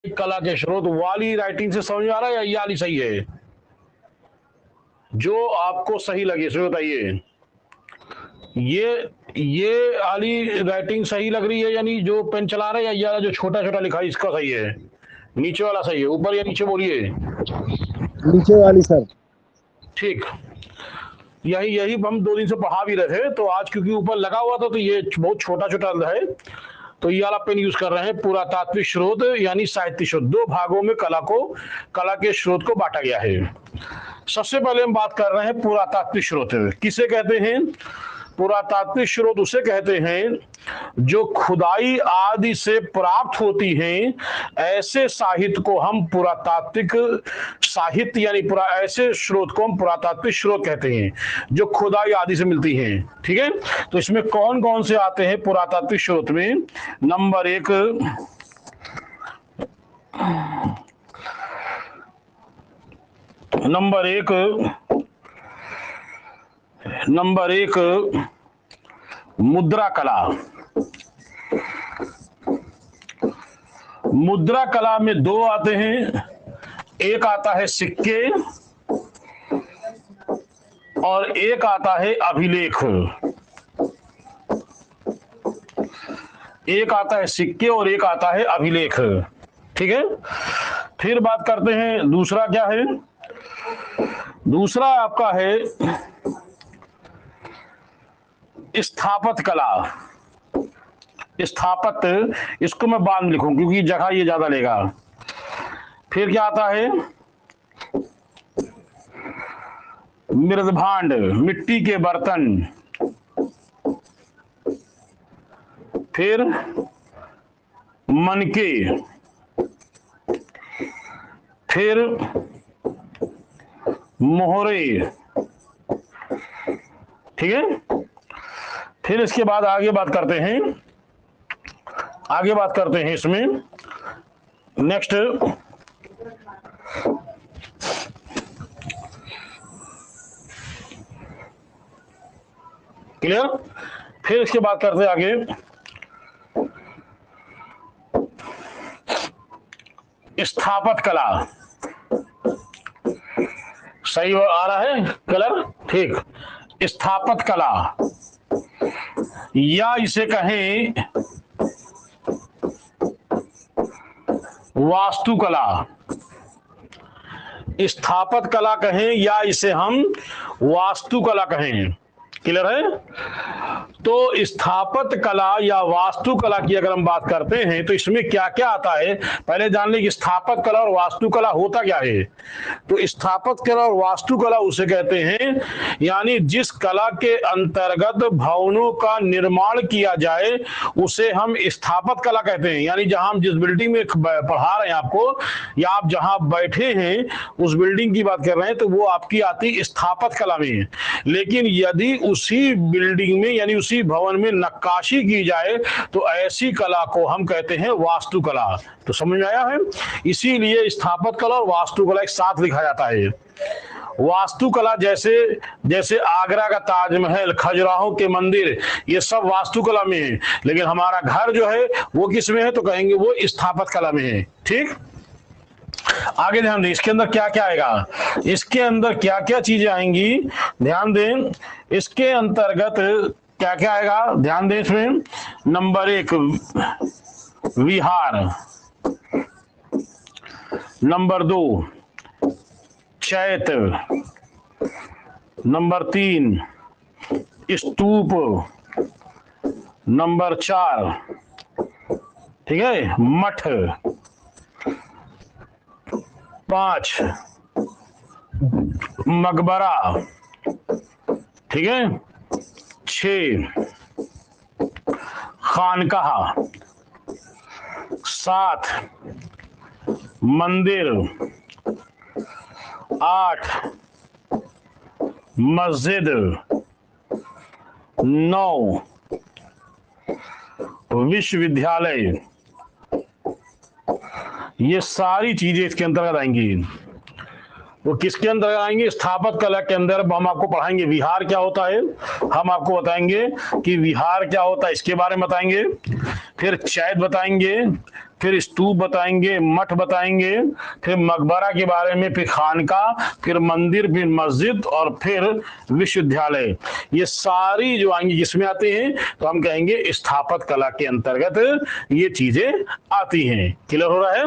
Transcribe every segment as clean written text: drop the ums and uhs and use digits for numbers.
कला के स्रोत वाली राइटिंग से समझ में आ रहा है या ये वाली सही है? जो आपको सही लगे इसमें बताइए। ये वाली राइटिंग सही लग रही है, यानी जो पेन चला रहे हैं, या ये वाला जो छोटा छोटा लिखा है इसका सही है? नीचे वाला सही है, ऊपर या नीचे बोलिए। नीचे वाली सर। ठीक, यही यही हम 2 दिन से पढ़ा भी रहे थे, तो आज क्योंकि ऊपर लगा हुआ था तो ये बहुत छोटा छोटा है, तो ये वाला पेन यूज कर रहे हैं। पुरातात्विक स्रोत यानी साहित्य स्रोत, 2 भागों में कला के स्रोत को बांटा गया है। सबसे पहले हम बात कर रहे हैं पुरातात्विक स्रोत किसे कहते हैं। पुरातात्विक स्रोत उसे कहते हैं जो खुदाई आदि से प्राप्त होती हैं। ऐसे साहित्य को हम पुरातात्विक साहित्य यानी ऐसे स्रोत को हम पुरातात्विक स्रोत कहते हैं जो खुदाई आदि से मिलती हैं। ठीक है, तो इसमें कौन कौन से आते हैं पुरातात्विक स्रोत में? नंबर एक मुद्रा कला। मुद्रा कला में 2 आते हैं, एक आता है सिक्के और एक आता है अभिलेख। एक आता है सिक्के और एक आता है अभिलेख। ठीक है, फिर बात करते हैं दूसरा क्या है। दूसरा आपका है स्थापत्य कला। स्थापत्य, इसको मैं बाद में लिखूं क्योंकि जगह ये ज्यादा लेगा। फिर क्या आता है? मृदभांड, मिट्टी के बर्तन। फिर मनके। फिर मोहरे। ठीक है, फिर इसके बाद आगे बात करते हैं इसमें नेक्स्ट क्लियर। फिर इसके बाद करते हैं आगे स्थापत्य कला। सही आ रहा है कलर? ठीक, स्थापत्य कला या इसे कहें वास्तुकला। स्थापत्य कला कहें या इसे हम वास्तुकला कहें। क्लियर है? तो स्थापत्य कला या वास्तुकला की अगर हम बात करते हैं तो इसमें क्या क्या आता है, पहले जान लें कि स्थापत्य कला और वास्तुकला होता क्या है। तो स्थापत्य कला और वास्तुकला उसे कहते हैं यानी जिस कला के अंतर्गत भवनों का निर्माण किया जाए उसे हम स्थापत्य कला कहते हैं। यानी जहां हम जिस बिल्डिंग में पढ़ा रहे हैं आपको, या आप जहां बैठे हैं उस बिल्डिंग की बात कर रहे हैं, तो वो आपकी आती स्थापत्य कला में। लेकिन यदि उसी बिल्डिंग में यानी उसी भवन में नक्काशी की जाए तो ऐसी कला को हम कहते हैं वास्तुकला। तो समझ में आया है? इसीलिए स्थापत्य कला और वास्तुकला एक साथ लिखा जाता है। वास्तुकला जैसे जैसे आगरा का ताजमहल, खजुराहो के मंदिर, ये सब वास्तुकला में है। लेकिन हमारा घर जो है वो किस में है, तो कहेंगे वो स्थापत्य कला में है। ठीक, आगे ध्यान दें इसके अंदर क्या क्या आएगा। इसके अंदर क्या क्या चीजें आएंगी ध्यान दें। इसके अंतर्गत क्या क्या आएगा ध्यान दें इसमें। नंबर 1 विहार। नंबर 2 चैत्य। नंबर 3 स्तूप। नंबर 4 ठीक है मठ। 5 मकबरा। ठीक है। 6 खानकाह। 7 मंदिर। 8 मस्जिद। 9 विश्वविद्यालय। ये सारी चीजें इसके अंतर्गत आएंगी। वो किसके अंदर आएंगे? स्थापत्य कला के अंदर। हम आपको पढ़ाएंगे विहार क्या होता है, हम आपको बताएंगे कि विहार क्या होता है, इसके बारे में बताएंगे फिर चैत बताएंगे, फिर स्तूप बताएंगे, मठ बताएंगे, फिर मकबरा के बारे में, फिर खानका, फिर मंदिर, फिर मस्जिद और फिर विश्वविद्यालय। ये सारी जो आएंगी किसमें आते हैं, तो हम कहेंगे स्थापत्य कला के अंतर्गत ये चीजें आती हैं। क्लियर हो रहा है।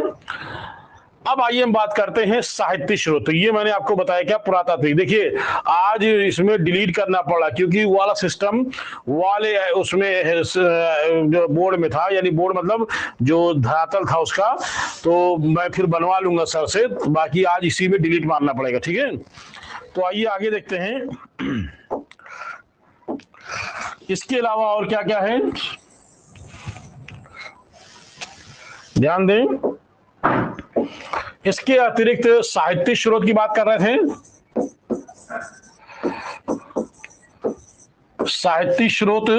अब आइए हम बात करते हैं साहित्य स्रोत। तो ये मैंने आपको बताया क्या, पुरातात्विक। देखिए आज इसमें डिलीट करना पड़ा क्योंकि वो वाला सिस्टम वाले उसमें जो बोर्ड में था, यानी बोर्ड मतलब जो धरातल था उसका, तो मैं फिर बनवा लूंगा सर से, बाकी आज इसी में डिलीट मारना पड़ेगा। ठीक है, तो आइए आगे देखते हैं इसके अलावा और क्या क्या है, ध्यान दें। इसके अतिरिक्त साहित्य स्रोत की बात कर रहे थे। साहित्य स्रोत,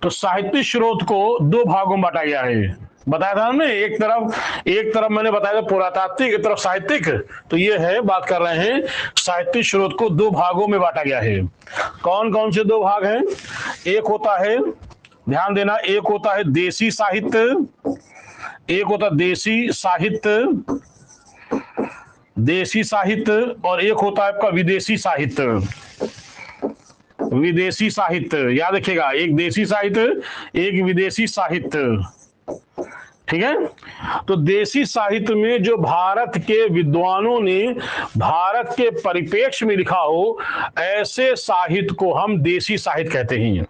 तो साहित्य स्रोत को दो भागों में बांटा गया है। बताया था हमने, एक तरफ मैंने बताया था पुरातात्विक, एक तरफ साहित्यिक। तो ये है, बात कर रहे हैं साहित्य स्रोत को दो भागों में बांटा गया है। कौन कौन से दो भाग हैं? एक होता है, ध्यान देना, एक होता है देसी साहित्य, एक होता देसी साहित्य और एक होता है आपका विदेशी साहित्य। विदेशी साहित्य याद रखिएगा, एक देसी साहित्य, एक विदेशी साहित्य। ठीक है, तो देसी साहित्य में जो भारत के विद्वानों ने भारत के परिप्रेक्ष्य में लिखा हो, ऐसे साहित्य को हम देसी साहित्य कहते हैं।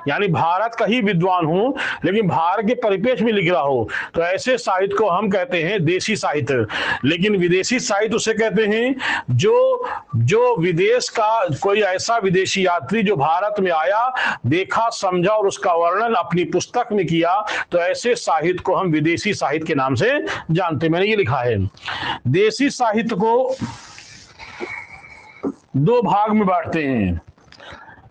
यानी भारत का ही विद्वान हो लेकिन भारत के परिप्रेक्ष्य में लिख रहा हो, तो ऐसे साहित्य को हम कहते हैं देसी साहित्य। लेकिन विदेशी साहित्य उसे कहते हैं जो विदेश का कोई ऐसा विदेशी यात्री जो भारत में आया, देखा, समझा और उसका वर्णन अपनी पुस्तक में किया, तो ऐसे साहित्य को हम विदेशी साहित्य के नाम से जानते हैं। मैंने ये लिखा है, देसी साहित्य को दो भाग में बांटते हैं।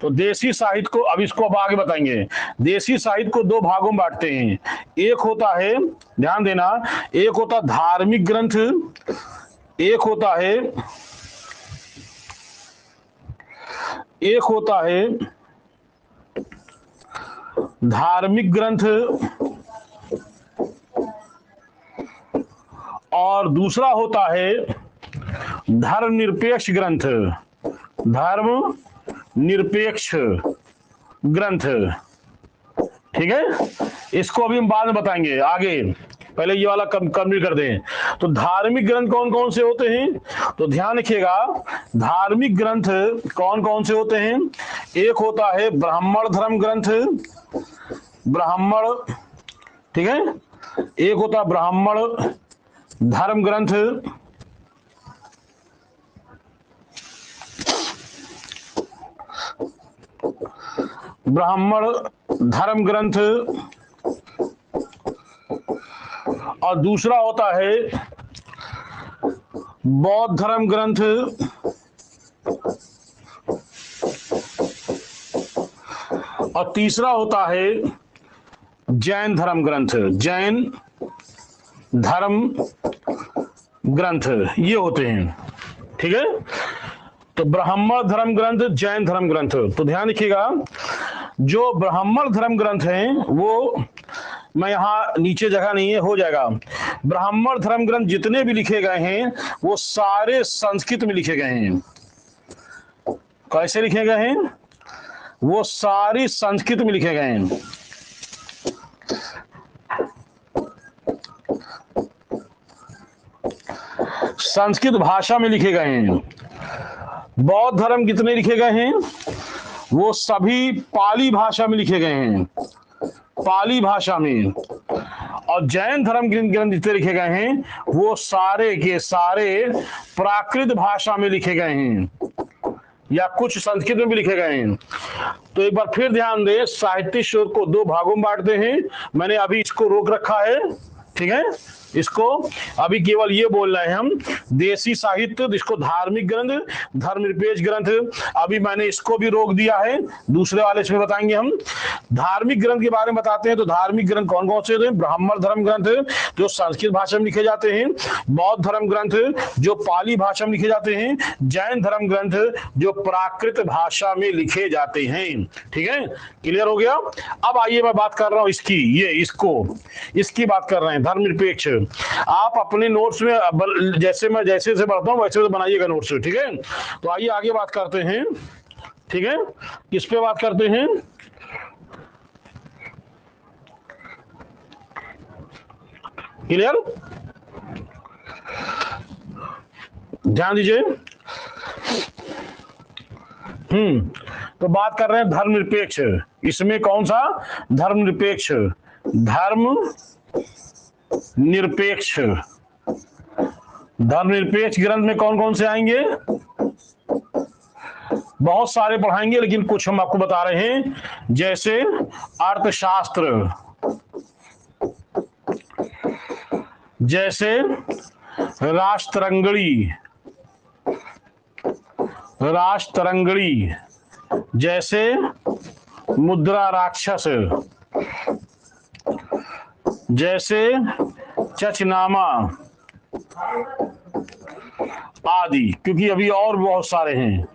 तो देसी साहित्य को, अब इसको अब आगे बताएंगे, देसी साहित्य को दो भागों में बांटते हैं। एक होता है, ध्यान देना, एक होता धार्मिक ग्रंथ, एक होता है धार्मिक ग्रंथ और दूसरा होता है धर्मनिरपेक्ष ग्रंथ। धर्म निरपेक्ष ग्रंथ। ठीक है, इसको अभी हम बाद में बताएंगे आगे, पहले ये वाला कंप्लीट कर दें। तो धार्मिक ग्रंथ कौन कौन से होते हैं, तो ध्यान रखिएगा, धार्मिक ग्रंथ कौन कौन से होते हैं। एक होता है ब्राह्मण धर्म ग्रंथ, ब्राह्मण, ठीक है, एक होता है ब्राह्मण धर्म ग्रंथ, ब्राह्मण धर्म ग्रंथ, और दूसरा होता है बौद्ध धर्म ग्रंथ, और तीसरा होता है जैन धर्म ग्रंथ। जैन धर्म ग्रंथ ये होते हैं। ठीक है, तो ब्राह्मण धर्म ग्रंथ, जैन धर्म ग्रंथ। तो ध्यान रखिएगा, जो ब्राह्मण धर्म ग्रंथ हैं वो, मैं यहाँ नीचे जगह नहीं है, हो जाएगा। ब्राह्मण धर्म ग्रंथ जितने भी लिखे गए हैं वो सारे संस्कृत में लिखे गए हैं। कैसे लिखे गए हैं? वो सारी संस्कृत में लिखे गए हैं। संस्कृत भाषा में लिखे गए हैं। बौद्ध धर्म कितने लिखे गए हैं? वो सभी पाली भाषा में लिखे गए हैं, पाली भाषा में। और जैन धर्म ग्रंथ जितने लिखे गए हैं वो सारे के सारे प्राकृत भाषा में लिखे गए हैं, या कुछ संस्कृत में भी लिखे गए हैं। तो एक बार फिर ध्यान दें, साहित्य स्रोत को दो भागों में बांटते हैं। मैंने अभी इसको रोक रखा है, ठीक है। इसको अभी केवल ये बोल रहे हैं हम देसी साहित्य, इसको धार्मिक ग्रंथ, धर्मनिरपेक्ष ग्रंथ, अभी मैंने इसको भी रोक दिया है, दूसरे वाले इसमें बताएंगे हम। धार्मिक ग्रंथ के बारे में बताते हैं तो धार्मिक ग्रंथ कौन कौन से हैं? ब्राह्मण धर्म ग्रंथ जो संस्कृत भाषा में लिखे जाते हैं, बौद्ध धर्म ग्रंथ जो पाली भाषा में लिखे जाते हैं, जैन धर्म ग्रंथ जो प्राकृत भाषा में लिखे जाते हैं। ठीक है, क्लियर हो गया। अब आइए मैं बात कर रहा हूं इसकी, ये इसकी बात कर रहे हैं धर्मनिरपेक्ष। आप अपने नोट्स में जैसे मैं जैसे से बढ़ता हूं वैसे तो बनाइएगा नोट्स, ठीक है। तो आइए आगे बात करते हैं, ठीक है। किस पे बात करते हैं? क्लियर, ध्यान दीजिए। तो बात कर रहे हैं धर्मनिरपेक्ष। इसमें कौन सा? धर्मनिरपेक्ष। धर्मनिरपेक्ष धर्मनिरपेक्ष ग्रंथ में कौन कौन से आएंगे? बहुत सारे पढ़ाएंगे, लेकिन कुछ हम आपको बता रहे हैं, जैसे अर्थशास्त्र, जैसे राष्ट्रंगड़ी, जैसे मुद्रा राक्षस, जैसे चचनामा आदि, क्योंकि अभी और बहुत सारे हैं।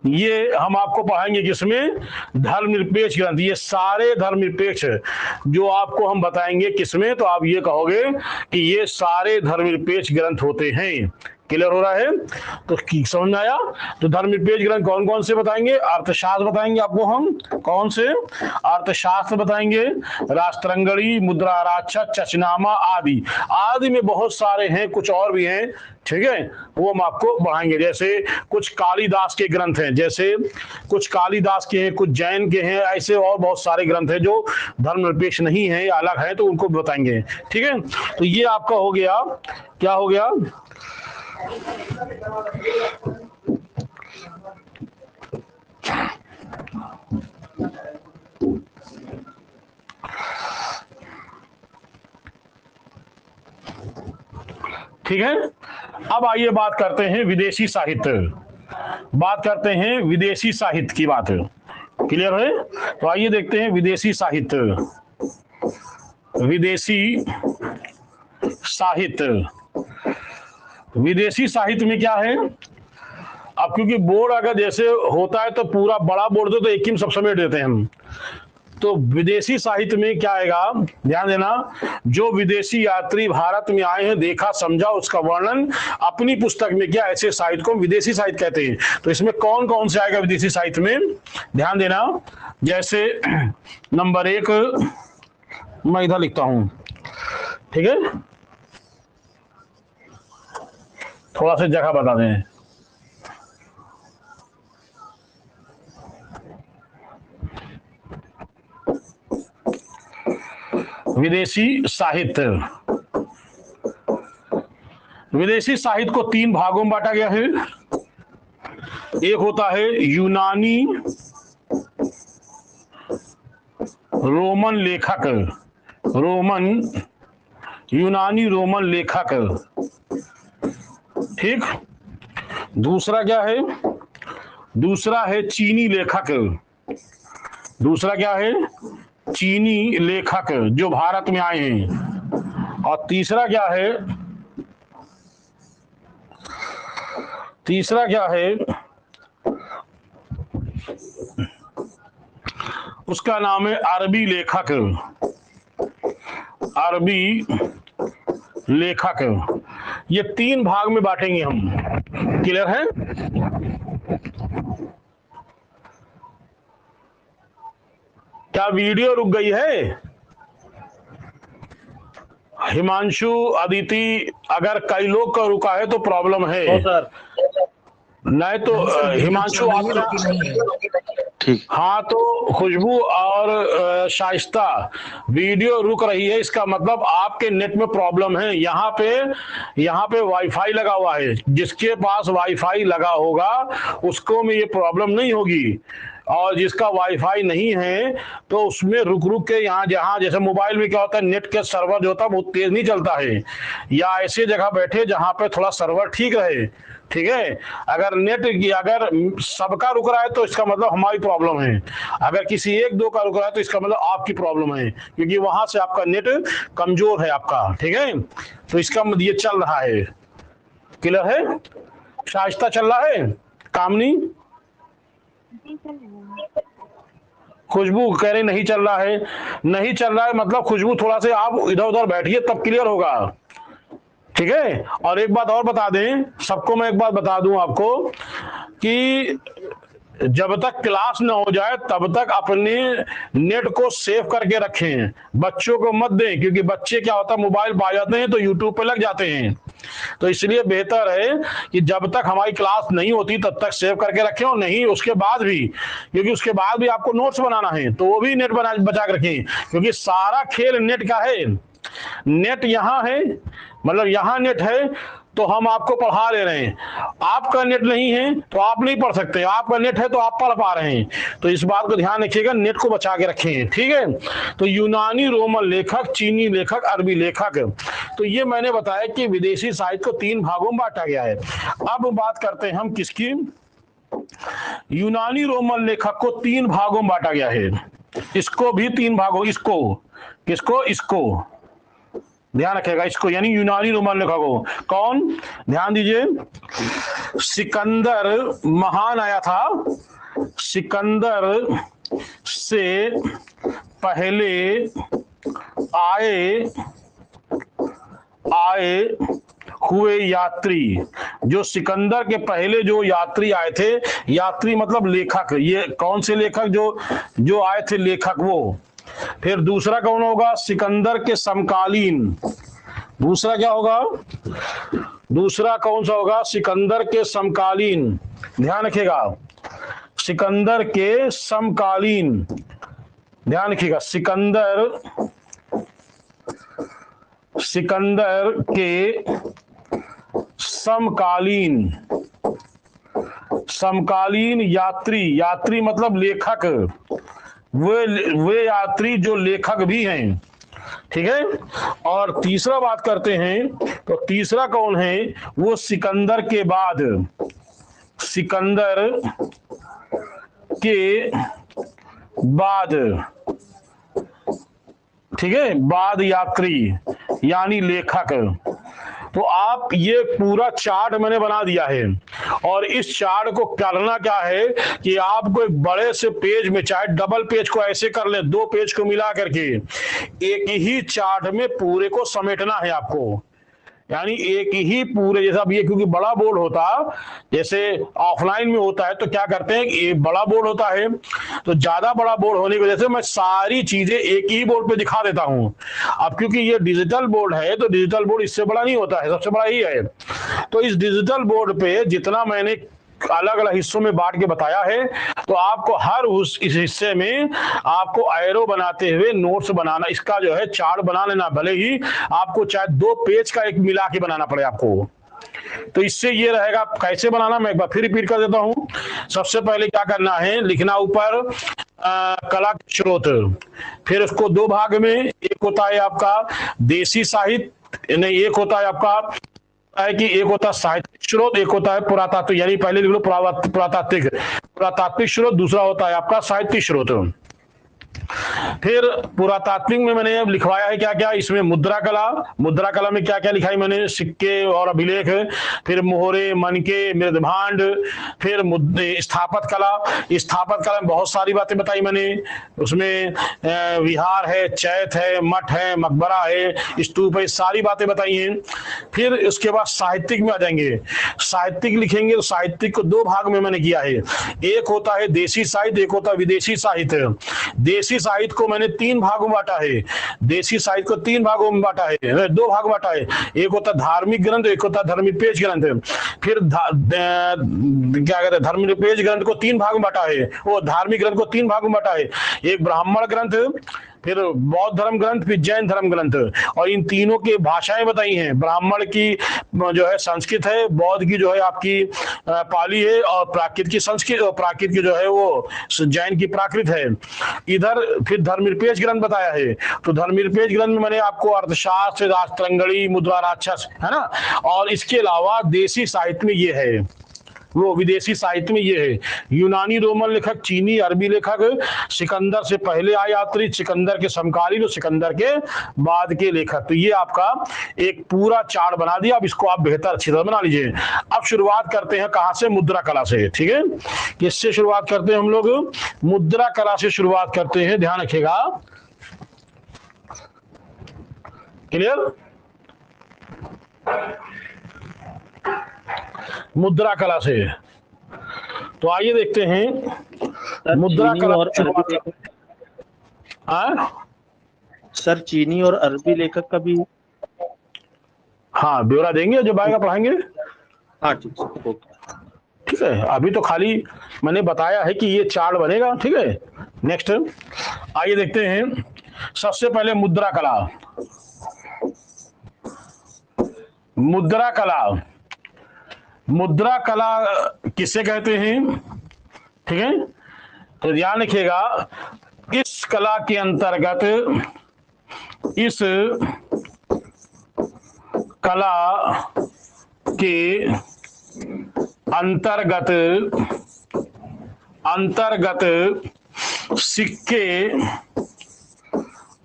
ये हम आपको पढ़ाएंगे किसमें? धर्मनिरपेक्ष ग्रंथ। ये सारे धर्मनिरपेक्ष जो आपको हम बताएंगे किसमें, तो आप ये कहोगे कि ये सारे धर्मनिरपेक्ष ग्रंथ होते हैं। क्लियर हो रहा है? तो समझ में आया? तो धर्मनिरपेक्ष ग्रंथ कौन कौन से बताएंगे? अर्थशास्त्र बताएंगे आपको हम, कौन से? अर्थशास्त्र बताएंगे, राष्ट्रंगड़ी, मुद्रा राक्षस, चचनामा आदि में बहुत सारे हैं, कुछ और भी हैं, ठीक है, वो हम आपको बढ़ाएंगे। जैसे कुछ कालिदास के ग्रंथ हैं, जैसे कुछ कालिदास के हैं, कुछ जैन के हैं, ऐसे और बहुत सारे ग्रंथ हैं जो धर्मनिरपेक्ष नहीं है या अलग है, तो उनको भी बताएंगे। ठीक है, तो ये आपका हो गया, क्या हो गया? ठीक है, अब आइए बात करते हैं विदेशी साहित्य। बात करते हैं विदेशी साहित्य की बात। क्लियर है? तो आइए देखते हैं विदेशी साहित्य। विदेशी साहित्य, विदेशी साहित्य में क्या है? अब क्योंकि बोर्ड अगर जैसे होता है तो पूरा बड़ा बोर्ड तो एक ही में सब समेट देते हैं हम, तो विदेशी साहित्य में क्या आएगा? ध्यान देना, जो विदेशी यात्री भारत में आए हैं, देखा समझा उसका वर्णन अपनी पुस्तक में किया, ऐसे साहित्य को विदेशी साहित्य कहते हैं। तो इसमें कौन कौन से आएगा विदेशी साहित्य में? ध्यान देना, जैसे नंबर 1 मैं इधर लिखता हूं, ठीक है, थोड़ा सा जगह बता दें। विदेशी साहित्य, विदेशी साहित्य को 3 भागों में बांटा गया है। एक होता है यूनानी रोमन लेखक, यूनानी रोमन लेखक, ठीक। दूसरा क्या है? दूसरा है चीनी लेखक, दूसरा क्या है? चीनी लेखक जो भारत में आए हैं। और तीसरा क्या है? तीसरा क्या है? उसका नाम है अरबी लेखक, अरबी लेखक। ये 3 भाग में बांटेंगे हम। क्लियर है? क्या वीडियो रुक गई है? हिमांशु, अदिति, अगर कई लोग का रुका है तो प्रॉब्लम है। सर नहीं तो हिमांशु ठीक। हाँ, तो खुशबू और शाइस्ता, वीडियो रुक रही है, इसका मतलब आपके नेट में प्रॉब्लम है। यहाँ पे वाईफाई लगा हुआ है, जिसके पास वाईफाई लगा होगा उसको में ये प्रॉब्लम नहीं होगी। और जिसका वाईफाई नहीं है तो उसमें रुक रुक के यहाँ जहाँ जैसे मोबाइल में क्या होता है नेट के सर्वर जो होता है बहुत तेज नहीं चलता है, या ऐसी जगह बैठे जहाँ पे थोड़ा सर्वर ठीक रहे। ठीक है, अगर नेट अगर सबका रुक रहा है तो इसका मतलब हमारी प्रॉब्लम है, अगर किसी एक दो का रुक रहा है तो इसका मतलब आपकी प्रॉब्लम है, क्योंकि वहां से आपका नेट कमजोर है आपका। ठीक है, तो इसका मतलब ये चल रहा है, क्लियर है, शाइस्ता चल रहा है। कामनी खुशबू कह रही नहीं चल रहा है, नहीं चल रहा है मतलब खुशबू थोड़ा से आप इधर उधर बैठिए तब क्लियर होगा। ठीक है, और एक बात और बता दें सबको, मैं एक बात बता दूं आपको कि जब तक क्लास न हो जाए तब तक अपने नेट को सेव करके रखें, बच्चों को मत दें, क्योंकि बच्चे क्या होता है मोबाइल पा जाते हैं तो यूट्यूब पे लग जाते हैं। तो इसलिए बेहतर है कि जब तक हमारी क्लास नहीं होती तब तक सेव करके रखें, और नहीं उसके बाद भी, क्योंकि उसके बाद भी आपको नोट्स बनाना है तो वो भी नेट बचा के रखें, क्योंकि सारा खेल नेट का है। नेट यहाँ है, मतलब यहाँ नेट है तो हम आपको पढ़ा ले रहे हैं, आपका नेट नहीं है तो आप नहीं पढ़ सकते, आपका नेट है तो आप पढ़ पा रहे हैं। तो इस बात को ध्यान रखिएगा, नेट को बचा के रखें। ठीक है, तो यूनानी रोमन लेखक, चीनी लेखक, अरबी लेखक, तो ये मैंने बताया कि विदेशी साहित्य को 3 भागों में बांटा गया है। अब बात करते हैं हम किसकी, यूनानी रोमन लेखक को 3 भागों में बांटा गया है, इसको भी 3 भागों, इसको किसको, इसको ध्यान रखेगा, इसको यानी यूनानी रोमन लेखक को। कौन, ध्यान दीजिए, सिकंदर महान आया था, सिकंदर से पहले आए हुए यात्री, जो सिकंदर के पहले जो यात्री आए थे, यात्री मतलब लेखक, ये कौन से लेखक जो आए थे लेखक वो। फिर दूसरा कौन होगा, सिकंदर के समकालीन, दूसरा क्या होगा, दूसरा कौन सा होगा, सिकंदर के समकालीन, ध्यान रखिएगा, सिकंदर के समकालीन, ध्यान रखिएगा, सिकंदर के समकालीन यात्री, यात्री मतलब लेखक, वे यात्री जो लेखक भी हैं। ठीक है, और तीसरा बात करते हैं तो तीसरा कौन है, वो सिकंदर के बाद, सिकंदर के बाद, ठीक है, बाद यात्री यानी लेखक। तो आप ये पूरा चार्ट मैंने बना दिया है, और इस चार्ट को करना क्या है कि आपको एक बड़े से पेज में, चाहे डबल पेज को ऐसे कर ले, 2 पेज को मिला करके एक ही चार्ट में पूरे को समेटना है आपको, यानी एक ही पूरे, जैसा अब ये क्योंकि बड़ा बोर्ड होता, जैसे ऑफलाइन में होता है तो क्या करते हैं, एक बड़ा बोर्ड होता है तो ज्यादा बड़ा बोर्ड होने की वजह से मैं सारी चीजें एक ही बोर्ड पे दिखा देता हूं। अब क्योंकि ये डिजिटल बोर्ड है तो डिजिटल बोर्ड इससे बड़ा नहीं होता है, सबसे बड़ा ही है। तो इस डिजिटल बोर्ड पे जितना मैंने अलग अलग हिस्सों में बांट के बताया है, तो आपको हर इस हिस्से में आपको एरो बनाते हुए नोट्स बनाना, इसका जो है चार्ट बना लेना, भले ही आपको चाहे 2 पेज का एक मिला के बनाना पड़े आपको। तो इससे ये रहेगा, कैसे बनाना मैं एक बार फिर रिपीट कर देता हूं। सबसे पहले क्या करना है, लिखना ऊपर कला के स्रोत, फिर उसको 2 भाग में, एक होता है आपका देशी साहित्य, नहीं एक होता है आपका है कि एक होता है साहित्यिक स्रोत, एक होता है पुरातात्विक, यानी पहले लिख लो पुरातात्विक स्रोत, दूसरा होता है आपका साहित्यिक स्रोत। फिर पुरातात्विक में मैंने लिखवाया है क्या क्या, इसमें मुद्रा कला में क्या क्या लिखा है मैंने, सिक्के और अभिलेख, फिर मोहरे, मनके, मृदभांड, फिर स्थापत कला में बहुत सारी बातें बताई मैंने, उसमें विहार है, चैत है, मठ है, मकबरा है, स्तूप है, सारी बातें बताई हैं। फिर उसके बाद साहित्यिक में आ जाएंगे, साहित्यिक लिखेंगे तो साहित्यिक को 2 भाग में मैंने किया है, एक होता है देशी साहित्य, एक होता है विदेशी साहित्य। देशी साहित्य को मैंने 3 भागों में बांटा है, देशी साहित्य को 3 भागों में बांटा है, 2 भाग बांटा है, एक होता है धार्मिक ग्रंथ, एक होता है धर्मनिरपेक्ष ग्रंथ। फिर क्या कहते हैं, धर्मनिरपेक्ष ग्रंथ को 3 भाग में बांटा है, वो धार्मिक ग्रंथ को 3 भाग में बांटा है, एक ब्राह्मण ग्रंथ, फिर बौद्ध धर्म ग्रंथ, फिर जैन धर्म ग्रंथ, और इन तीनों की भाषाएं बताई हैं। ब्राह्मण की जो है संस्कृत है, बौद्ध की जो है आपकी पाली है, और प्राकृत की संस्कृत, और प्राकृत की जो है वो जैन की प्राकृत है। इधर फिर धर्मनिरपेक्ष ग्रंथ बताया है। तो धर्मनिरपेक्ष ग्रंथ में मैंने आपको अर्थशास्त्र, राजतरंगड़ी, मुद्रा राक्षस, है ना, और इसके अलावा देसी साहित्य में ये है, वो विदेशी साहित्य में ये है। यूनानी, रोमन लेखक, चीनी, अरबी लेखक, सिकंदर से पहले आए यात्री, सिकंदर के समकालीन और सिकंदर के बाद के लेखक। तो ये आपका एक पूरा चार्ट बना दिया। अब इसको आप बेहतर अच्छी तरह बना लीजिए। अब शुरुआत करते हैं कहां से? मुद्रा कला से। ठीक है, किससे शुरुआत करते हैं हम लोग? मुद्रा कला से शुरुआत करते हैं, ध्यान रखिएगा। क्लियर? मुद्रा कला से तो आइए देखते हैं मुद्रा कला और शुरुआत। सर चीनी और अरबी लेखक का भी, हाँ ब्यौरा देंगे, जब आएगा पढ़ाएंगे। हाँ ठीक है, ठीक है, अभी तो खाली मैंने बताया है कि ये चार्ट बनेगा। ठीक है, नेक्स्ट आइए देखते हैं। सबसे पहले मुद्रा कला। मुद्रा कला, मुद्रा कला किसे कहते हैं? ठीक है, तो ध्यान रखिएगा, इस कला के अंतर्गत, इस कला के अंतर्गत सिक्के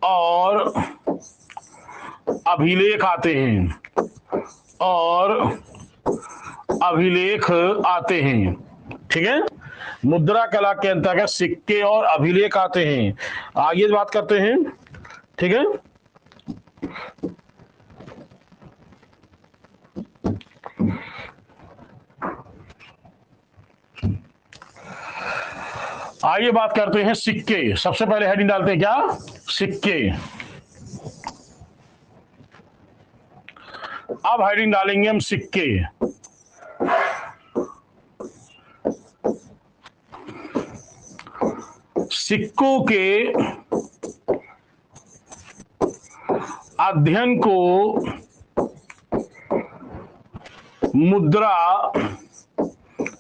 और अभिलेख आते हैं, और अभिलेख आते हैं। ठीक है, मुद्रा कला के अंतर्गत सिक्के और अभिलेख आते हैं। आगे बात करते हैं। ठीक है, आइए बात करते हैं सिक्के। सबसे पहले हेडिंग डालते हैं क्या? सिक्के। अब हेडिंग डालेंगे हम सिक्के। सिक्कों के अध्ययन को मुद्रा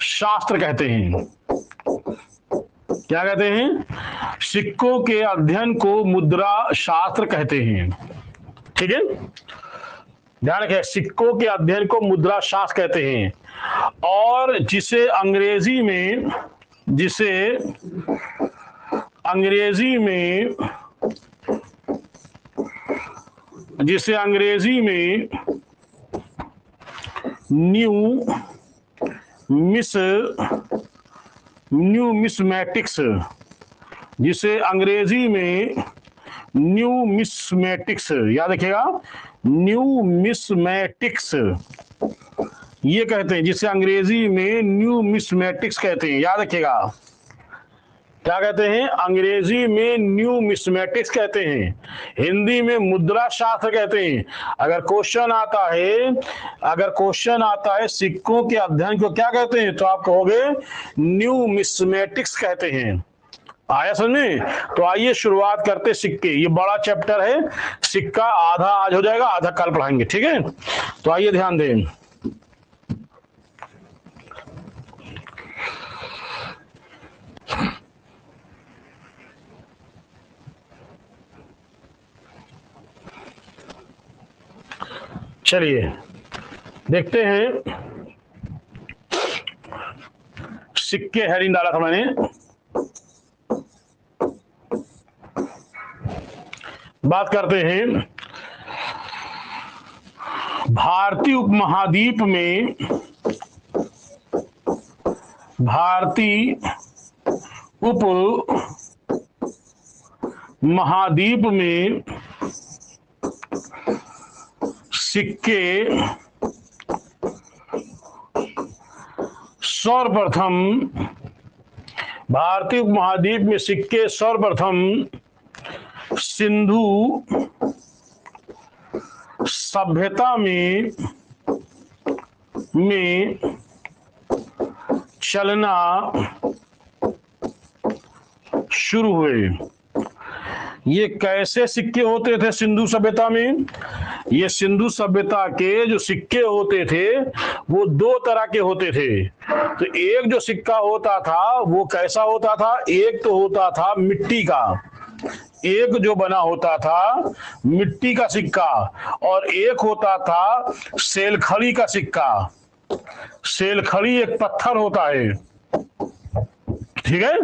शास्त्र कहते हैं। क्या कहते हैं? सिक्कों के अध्ययन को मुद्रा शास्त्र कहते हैं। ठीक है, ध्यान रखें, सिक्कों के अध्ययन को मुद्रा शास्त्र कहते हैं। और जिसे अंग्रेजी में न्यूमिस्मैटिक्स, जिसे अंग्रेजी में न्यूमिस्मैटिक्स, याद रखिएगा, न्यूमिस्मैटिक्स ये कहते हैं, जिसे अंग्रेजी में न्यूमिस्मैटिक्स कहते हैं। याद रखिएगा, क्या कहते हैं? अंग्रेजी में न्यूमिस्मैटिक्स कहते हैं, हिंदी में मुद्रा शास्त्र कहते हैं। अगर क्वेश्चन आता है सिक्कों के अध्ययन को क्या कहते हैं, तो आप कहोगे न्यूमिस्मैटिक्स कहते हैं। आया समझ में? तो आइए शुरुआत करते सिक्के। ये बड़ा चैप्टर है, सिक्का आधा आज हो जाएगा, आधा कल पढ़ाएंगे। ठीक है, तो आइए ध्यान दें। चलिए देखते हैं, सिक्के हेडिंग डाला था मैंने। बात करते हैं भारतीय उपमहाद्वीप में सिक्के सर्वप्रथम, भारतीय उपमहाद्वीप में सिक्के सर्वप्रथम सिंधु सभ्यता में चलना शुरू हुए। ये कैसे सिक्के होते थे सिंधु सभ्यता में? ये सिंधु सभ्यता के जो सिक्के होते थे वो दो तरह के होते थे। तो एक जो सिक्का होता था वो कैसा होता था? एक तो होता था मिट्टी का, एक जो बना होता था मिट्टी का सिक्का, और एक होता था सेलखड़ी का सिक्का। सेलखड़ी एक पत्थर होता है, ठीक है,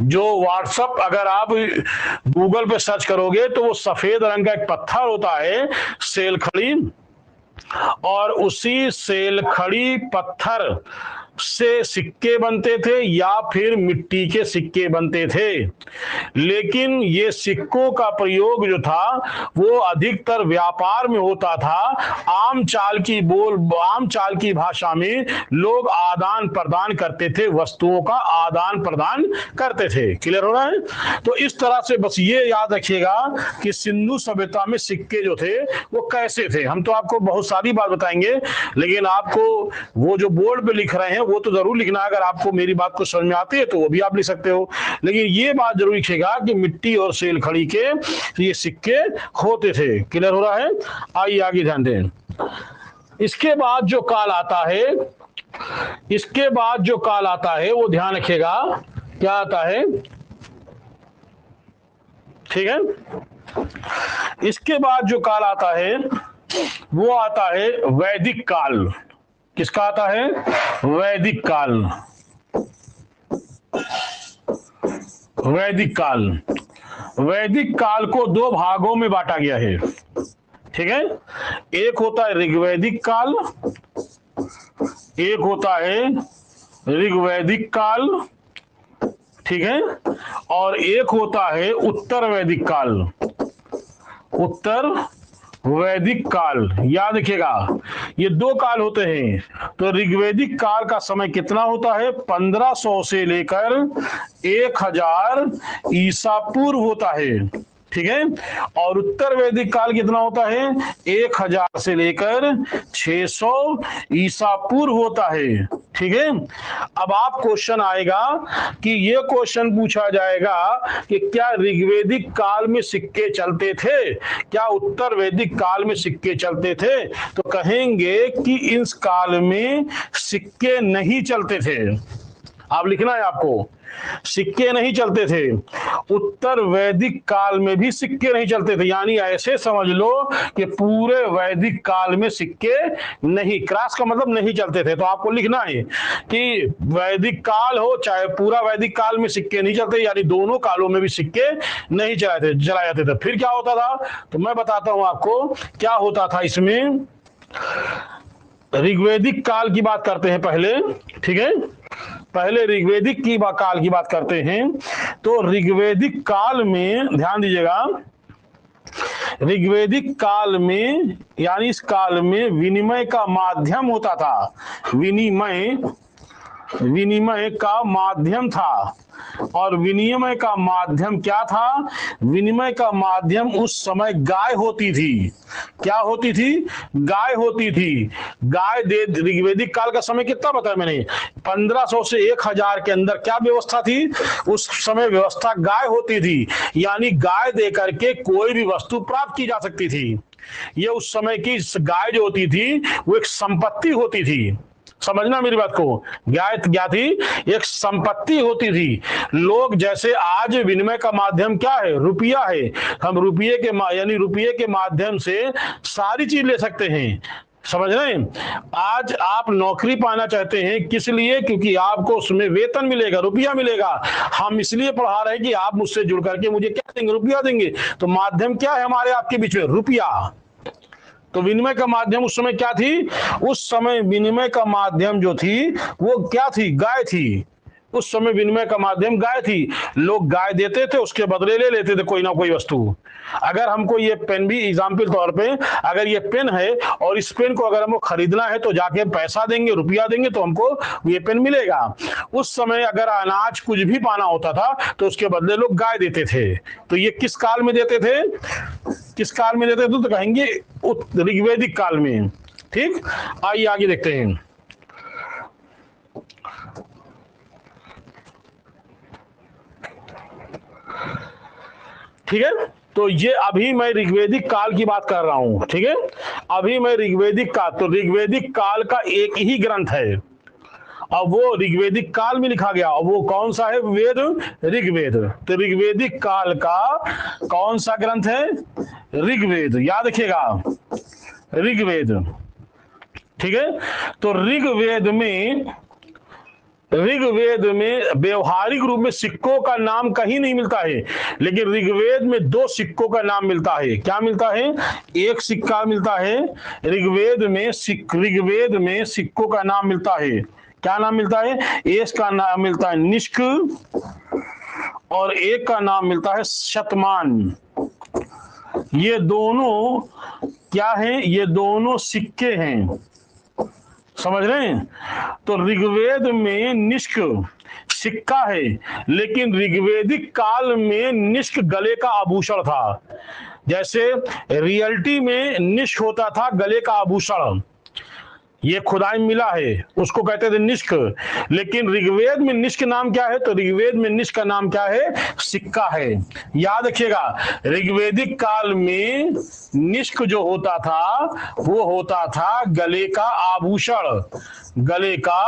जो व्हाट्सएप अगर आप गूगल पे सर्च करोगे तो वो सफेद रंग का एक पत्थर होता है सेलखड़ी, और उसी सेलखड़ी पत्थर से सिक्के बनते थे या फिर मिट्टी के सिक्के बनते थे। लेकिन ये सिक्कों का प्रयोग जो था वो अधिकतर व्यापार में होता था। आम चाल की भाषा में लोग आदान प्रदान करते थे, वस्तुओं का आदान प्रदान करते थे। क्लियर हो रहा है? तो इस तरह से बस ये याद रखिएगा कि सिंधु सभ्यता में सिक्के जो थे वो कैसे थे। हम तो आपको बहुत सारी बात बताएंगे, लेकिन आपको वो जो बोर्ड पे लिख रहे हैं वो तो जरूर लिखना है। अगर आपको मेरी बात को समझ में आती है तो वो भी आप लिख सकते हो, लेकिन ये बात जरूर लिखिएगा कि मिट्टी और सेलखड़ी के ये सिक्के होते थे। क्लियर हो रहा है? आइए आगे ध्यान दें। इसके बाद जो काल आता है, इसके बाद जो काल आता है वो ध्यान रखिएगा क्या आता है, ठीक है। इसके बाद जो काल आता है वो आता है वैदिक काल। किसका आता है? वैदिक काल। वैदिक काल, वैदिक काल को दो भागों में बांटा गया है, ठीक है। एक होता है ऋग्वैदिक काल, एक होता है ऋग्वैदिक काल, ठीक है, और एक होता है उत्तर वैदिक काल। उत्तर वैदिक काल, याद रखिएगा ये दो काल होते हैं। तो ऋग्वैदिक काल का समय कितना होता है? 1500 से लेकर 1000 ईसा पूर्व होता है, ठीक है। और उत्तर वैदिक काल कितना होता है? 1000 से लेकर 600 ईसा पूर्व होता है, ठीक है। अब आप क्वेश्चन आएगा कि ये क्वेश्चन पूछा जाएगा कि क्या ऋग्वैदिक काल में सिक्के चलते थे, क्या उत्तर वैदिक काल में सिक्के चलते थे? तो कहेंगे कि इस काल में सिक्के नहीं चलते थे। आप लिखना है आपको, सिक्के नहीं चलते थे। उत्तर वैदिक काल में भी सिक्के नहीं चलते थे, यानी ऐसे समझ लो कि पूरे वैदिक काल में सिक्के नहीं, क्रॉस का मतलब नहीं चलते थे। तो आपको लिखना है कि वैदिक काल हो चाहे पूरा वैदिक काल में सिक्के नहीं चलते, यानी दोनों कालों में भी सिक्के नहीं चलाए जाते थे। फिर क्या होता था तो मैं बताता हूं आपको क्या होता था इसमें। ऋग्वैदिक काल की बात करते हैं पहले, ठीक है। पहले ऋग्वैदिक की काल की बात करते हैं। तो ऋग्वैदिक काल में ध्यान दीजिएगा, ऋग्वैदिक काल में यानी इस काल में विनिमय का माध्यम होता था। विनिमय का माध्यम था। और विनिमय का माध्यम क्या था? विनिमय का माध्यम उस समय गाय होती थी। क्या होती थी? गाय होती थी। गाय दे ऋग्वैदिक काल का समय कितना बताया मैंने? 1500 से 1000 के अंदर क्या व्यवस्था थी? उस समय व्यवस्था गाय होती थी, यानी गाय दे करके कोई भी वस्तु प्राप्त की जा सकती थी। ये उस समय की गाय जो होती थी वो एक संपत्ति होती थी। समझना मेरी बात को, गाय क्या थी? एक संपत्ति होती थी। लोग जैसे आज विनिमय का माध्यम क्या है? रुपया है। हम रुपये के यानी रुपये के माध्यम से सारी चीज ले सकते हैं। समझ रहे हैं? आज आप नौकरी पाना चाहते हैं, किस लिए? क्योंकि आपको उसमें वेतन मिलेगा, रुपया मिलेगा। हम इसलिए पढ़ा रहे हैं कि आप मुझसे जुड़ करके मुझे क्या देंगे? रुपया देंगे। तो माध्यम क्या है हमारे आपके बीच में? रुपया। तो विनिमय का माध्यम उस समय क्या थी? उस समय विनिमय का माध्यम जो थी वो क्या थी? गाय थी। उस समय विनिमय का माध्यम गाय थी। लोग गाय देते थे, उसके बदले ले लेते थे कोई ना कोई वस्तु। अगर हमको ये पेन भी एग्जाम्पल तौर पे, अगर ये पेन है और इस पेन को अगर हमको खरीदना है तो जाके पैसा देंगे, रुपया देंगे तो हमको ये पेन मिलेगा। उस समय अगर अनाज कुछ भी पाना होता था तो उसके बदले लोग गाय देते थे। तो ये किस काल में देते थे? किस काल में देते थे? तो कहेंगे ऋग्वैदिक काल में। ठीक, आइए आगे देखते हैं। ठीक है। तो ये अभी मैं ऋग्वेदिक काल की बात कर रहा हूं, ठीक है। अभी मैं ऋग्वेदिक काल, तो ऋग्वेदिक काल का एक ही ग्रंथ है, अब वो ऋग्वेदिक काल में लिखा गया, वो कौन सा है? वेद, ऋग्वेद। तो ऋग्वेदिक काल का कौन सा ग्रंथ है? ऋग्वेद, याद रखिएगा, ऋग्वेद, ठीक है। तो ऋग्वेद में व्यवहारिक रूप में सिक्कों का नाम कहीं नहीं मिलता है, लेकिन ऋग्वेद में 2 सिक्कों का नाम मिलता है। क्या मिलता है? एक सिक्का मिलता है ऋग्वेद में सिक्कों का नाम मिलता है। क्या नाम मिलता है? एक का नाम मिलता है निष्क और एक का नाम मिलता है शतमान। ये दोनों क्या हैं? ये दोनों सिक्के हैं, समझ रहे हैं। तो ऋग्वेद में निष्क सिक्का है, लेकिन ऋग्वेदिक काल में निष्क गले का आभूषण था। जैसे रियल्टी में निष्क होता था गले का आभूषण, ये खुदाई मिला है, उसको कहते थे निष्क। लेकिन ऋग्वेद में निष्क नाम क्या है? तो ऋग्वेद में निष्क का नाम क्या है? सिक्का है। याद रखिएगा, ऋग्वेदिक काल में निष्क जो होता था वो होता था गले का आभूषण, गले का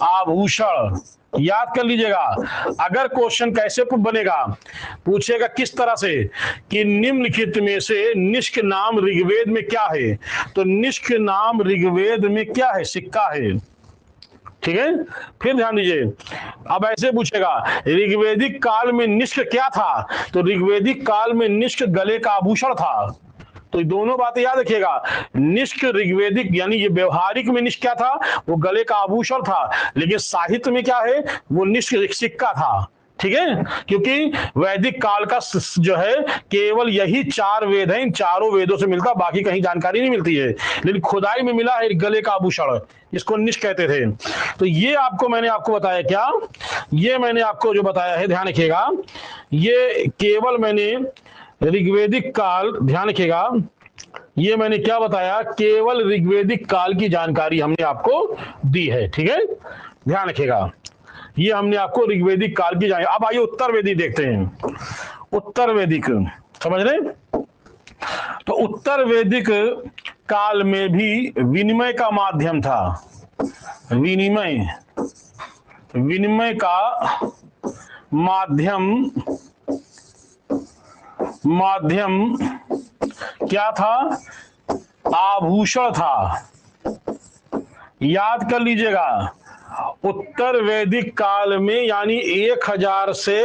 आभूषण। याद कर लीजिएगा। अगर क्वेश्चन कैसे बनेगा, पूछेगा किस तरह से कि निम्नलिखित में से निष्क नाम ऋग्वेद में क्या है? तो निष्क नाम ऋग्वेद में क्या है? सिक्का है, ठीक है। फिर ध्यान दीजिए, अब ऐसे पूछेगा ऋग्वेदिक काल में निष्क क्या था? तो ऋग्वेदिक काल में निष्क गले का आभूषण था। तो दोनों बातें याद रखिएगा, निष्क ऋग्वेदिक यानी ये व्यवहारिक में निष्क क्या था? वो गले का आभूषण था, लेकिन साहित्य में क्या है? वो निष्क सिक्का था, ठीक है। क्योंकि वैदिक काल का जो है केवल यही 4 वेद हैं, इन चारों वेदों से मिलता, बाकी कहीं जानकारी नहीं मिलती है, लेकिन खुदाई में मिला है गले का आभूषण, इसको निष्क कहते थे। तो ये मैंने आपको बताया क्या? ये मैंने आपको जो बताया है, ध्यान रखिएगा, ये केवल मैंने ऋग्वेदिक काल, ध्यान रखिएगा, ये मैंने क्या बताया? केवल ऋग्वेदिक काल की जानकारी हमने आपको दी है, ठीक है। ध्यान रखिएगा, ये हमने आपको ऋग्वेदिक काल की जानकारी। अब आइए उत्तर वैदिक देखते हैं। उत्तर वैदिक समझ रहे? तो उत्तर वैदिक काल में भी विनिमय का माध्यम था। विनिमय का माध्यम क्या था? आभूषण था। याद कर लीजिएगा, उत्तर वैदिक काल में यानी 1000 से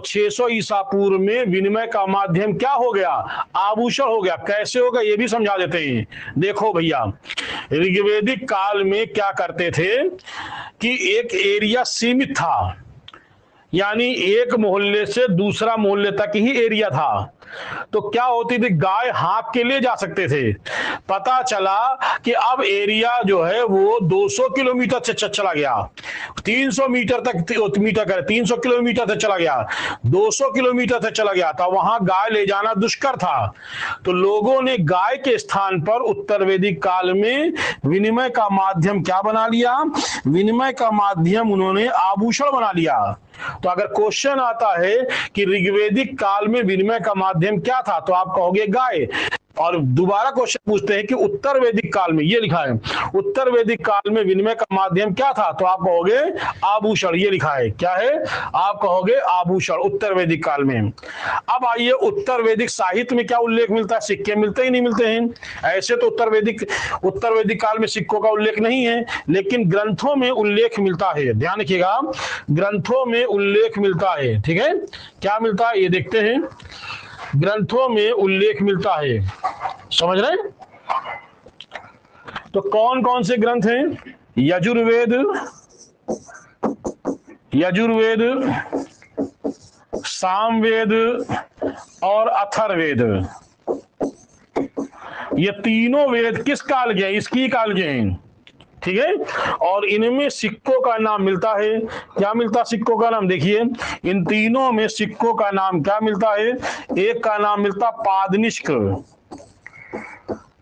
600 ईसा पूर्व में विनिमय का माध्यम क्या हो गया? आभूषण हो गया। कैसे होगा ये भी समझा देते हैं। देखो भैया, ऋग्वेदिक काल में क्या करते थे कि एक एरिया सीमित था, यानी एक मोहल्ले से दूसरा मोहल्ले तक ही एरिया था। तो क्या होती थी, गाय हाँक के ले जा सकते थे। पता चला कि अब एरिया जो है वो 200 किलोमीटर से चला गया, 300 मीटर तक 300 किलोमीटर से चला गया, 200 किलोमीटर से चला गया था, वहां गाय ले जाना दुष्कर था। तो लोगों ने गाय के स्थान पर उत्तर वैदिक काल में विनिमय का माध्यम क्या बना लिया? विनिमय का माध्यम उन्होंने आभूषण बना लिया। तो अगर क्वेश्चन आता है कि ऋग्वेदिक काल में विनिमय का माध्यम क्या था, तो आप कहोगे गाय। और दोबारा क्वेश्चन पूछते हैं कि उत्तर वैदिक काल में, ये लिखा है उत्तर वैदिक काल में विनिमय का माध्यम क्या था, तो आप कहोगे आभूषण। ये लिखा है, क्या है? आप कहोगे आभूषण उत्तर वैदिक काल में। अब आइए उत्तर वैदिक साहित्य में क्या उल्लेख मिलता है? सिक्के मिलते ही नहीं मिलते हैं। ऐसे तो उत्तर वैदिक काल में सिक्कों का उल्लेख नहीं है, लेकिन ग्रंथों में उल्लेख मिलता है। ध्यान रखिएगा, ग्रंथों में उल्लेख मिलता है, ठीक है। क्या मिलता है ये देखते हैं। ग्रंथों में उल्लेख मिलता है, समझ रहे हैं? तो कौन कौन से ग्रंथ हैं? यजुर्वेद, सामवेद और अथर्ववेद। ये तीनों वेद किस काल के हैं? इसकी काल के हैं, ठीक है। और इनमें सिक्कों का नाम मिलता है। क्या मिलता? सिक्कों का नाम देखिए, इन तीनों में सिक्कों का नाम क्या मिलता है? एक का नाम मिलता पादनिष्क।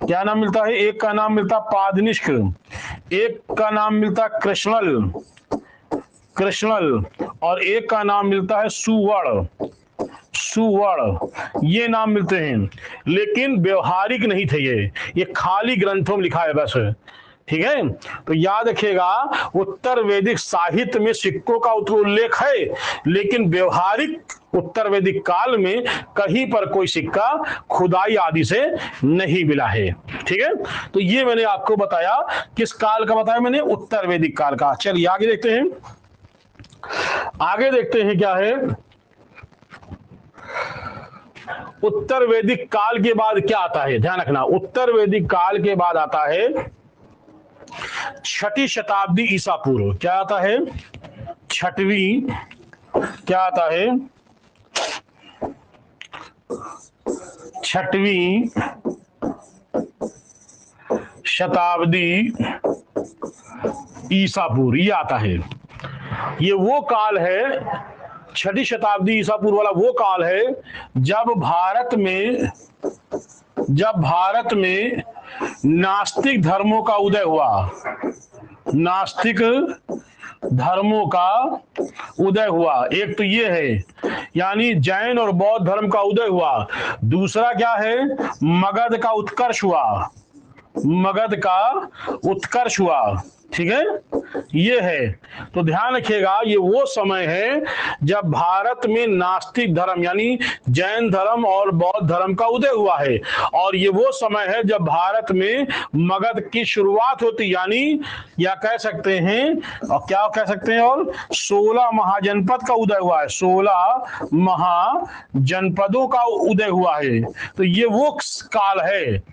क्या नाम मिलता है? एक का नाम मिलता पादनिष्क, एक का नाम मिलता कृष्णल और एक का नाम मिलता है सुवर्ण। सुवर्ण ये नाम मिलते हैं, लेकिन व्यवहारिक नहीं थे ये खाली ग्रंथों में लिखा है बस। ठीक है, तो याद रखिएगा उत्तर वैदिक साहित्य में सिक्कों का उल्लेख है, लेकिन व्यवहारिक उत्तर वैदिक काल में कहीं पर कोई सिक्का खुदाई आदि से नहीं मिला है। ठीक है, तो ये मैंने आपको बताया, किस काल का बताया मैंने, उत्तर वैदिक काल का। चलिए आगे देखते हैं, आगे देखते हैं क्या है। उत्तर वैदिक काल के बाद क्या आता है, ध्यान रखना, उत्तर वैदिक काल के बाद आता है छठी शताब्दी ईसा पूर्व। क्या आता है, छठवीं, क्या आता है, छठवीं शताब्दी ईसा पूर्व, ये आता है। ये वो काल है, छठी शताब्दी ईसा पूर्व वाला वो काल है जब भारत में नास्तिक धर्मों का उदय हुआ। नास्तिक धर्मों का उदय हुआ, एक तो ये है, यानी जैन और बौद्ध धर्म का उदय हुआ। दूसरा क्या है, मगध का उत्कर्ष हुआ, मगध का उत्कर्ष हुआ। ठीक है, ये है। तो ध्यान रखिएगा, ये वो समय है जब भारत में नास्तिक धर्म यानी जैन धर्म और बौद्ध धर्म का उदय हुआ है, और ये वो समय है जब भारत में मगध की शुरुआत होती, यानी या कह सकते हैं, और क्या कह सकते हैं, और 16 महाजनपद का उदय हुआ है, 16 महाजनपदों का उदय हुआ है। तो ये वो काल है,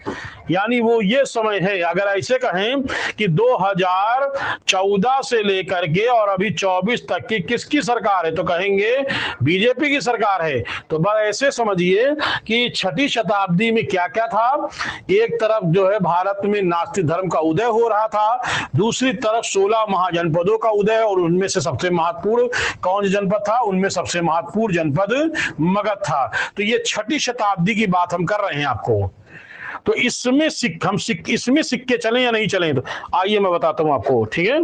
यानी वो ये समय है। अगर ऐसे कहें कि 2014 से लेकर के और अभी 24 तक की किसकी सरकार है, तो कहेंगे बीजेपी की सरकार है। तो बस ऐसे समझिए कि छठी शताब्दी में क्या क्या था। एक तरफ जो है भारत में नास्तिक धर्म का उदय हो रहा था, दूसरी तरफ 16 महाजनपदों का उदय, और उनमें से सबसे महत्वपूर्ण कौन जनपद था, उनमें सबसे महत्वपूर्ण जनपद मगध था। तो ये छठी शताब्दी की बात हम कर रहे हैं आपको। तो इसमें इसमें सिक्के चले या नहीं चले, तो आइए मैं बताता हूं आपको। ठीक है,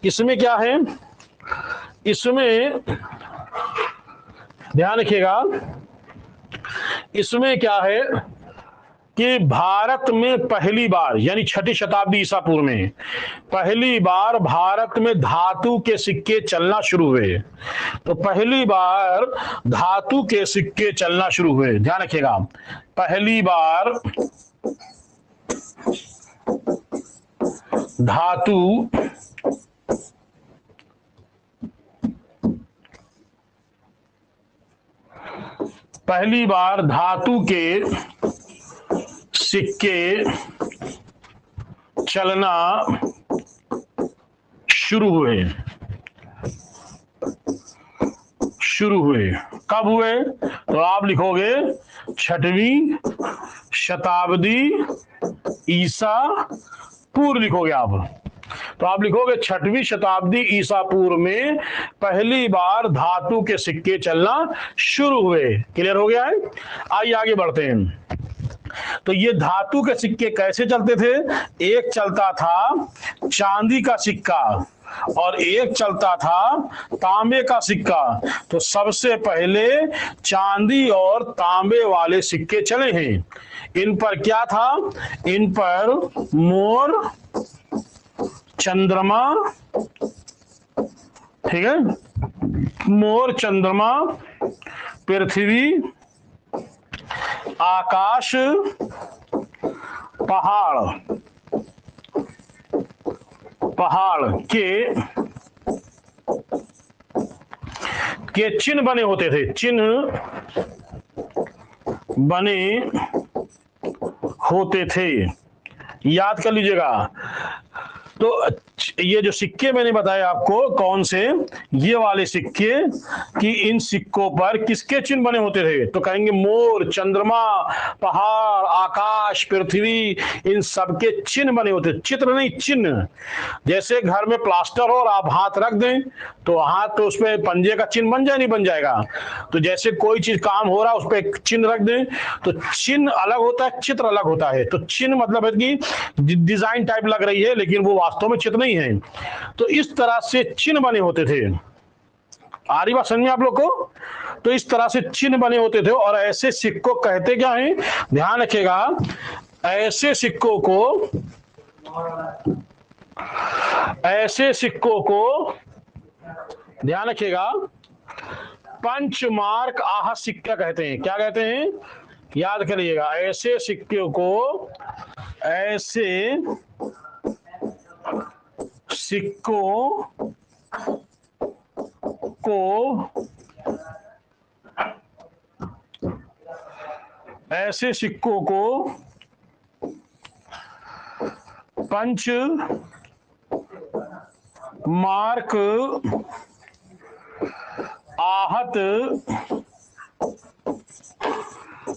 इसमें क्या है, इसमें ध्यान रखिएगा, इसमें क्या है कि भारत में पहली बार यानी छठी शताब्दी ईसा पूर्व में पहली बार भारत में धातु के सिक्के चलना शुरू हुए। तो पहली बार धातु के सिक्के चलना शुरू हुए, ध्यान रखिएगा, पहली बार धातु के सिक्के चलना शुरू हुए। कब हुए, तो आप लिखोगे छठवीं शताब्दी ईसा पूर्व लिखोगे आप। तो आप लिखोगे छठवीं शताब्दी ईसा पूर्व में पहली बार धातु के सिक्के चलना शुरू हुए। क्लियर हो गया है, आइए आगे बढ़ते हैं। तो ये धातु के सिक्के कैसे चलते थे, एक चलता था चांदी का सिक्का और एक चलता था तांबे का सिक्का। तो सबसे पहले चांदी और तांबे वाले सिक्के चले हैं। इन पर क्या था, इन पर मोर, चंद्रमा, ठीक है, मोर, चंद्रमा, पृथ्वी, आकाश, पहाड़ के चिन्ह बने होते थे, चिन्ह बने होते थे, याद कर लीजिएगा। तो ये जो सिक्के मैंने बताए आपको कौन से, ये वाले सिक्के कि इन सिक्कों पर किसके चिन्ह बने होते थे, तो कहेंगे मोर, चंद्रमा, पहाड़, आकाश, पृथ्वी, इन सबके चिन्ह बने होते, चित्र नहीं चिन्ह। जैसे घर में प्लास्टर हो और आप हाथ रख दें तो हाथ तो उस पर पंजे का चिन्ह बन जाए, नहीं बन जाएगा। तो जैसे कोई चीज काम हो रहा है उस पर एक चिन्ह रख दें तो चिन्ह अलग होता है, चित्र अलग होता है। तो चिन्ह मतलब है कि डिजाइन टाइप लग रही है लेकिन वो वास्तव में चित्र नहीं है। तो इस तरह से चिन्ह बने होते थे। आ रही बात समझ में आप लोग को? तो इस तरह से चिन्ह बने होते थे और ऐसे सिक्कों कहते क्या हैं, ध्यान रखिएगा, ऐसे सिक्कों को ध्यान रखिएगा पंचमार्क आह सिक्का कहते हैं। क्या कहते हैं, याद करिएगा, ऐसे सिक्कों को ऐसे सिक्कों को पंच मार्क आहत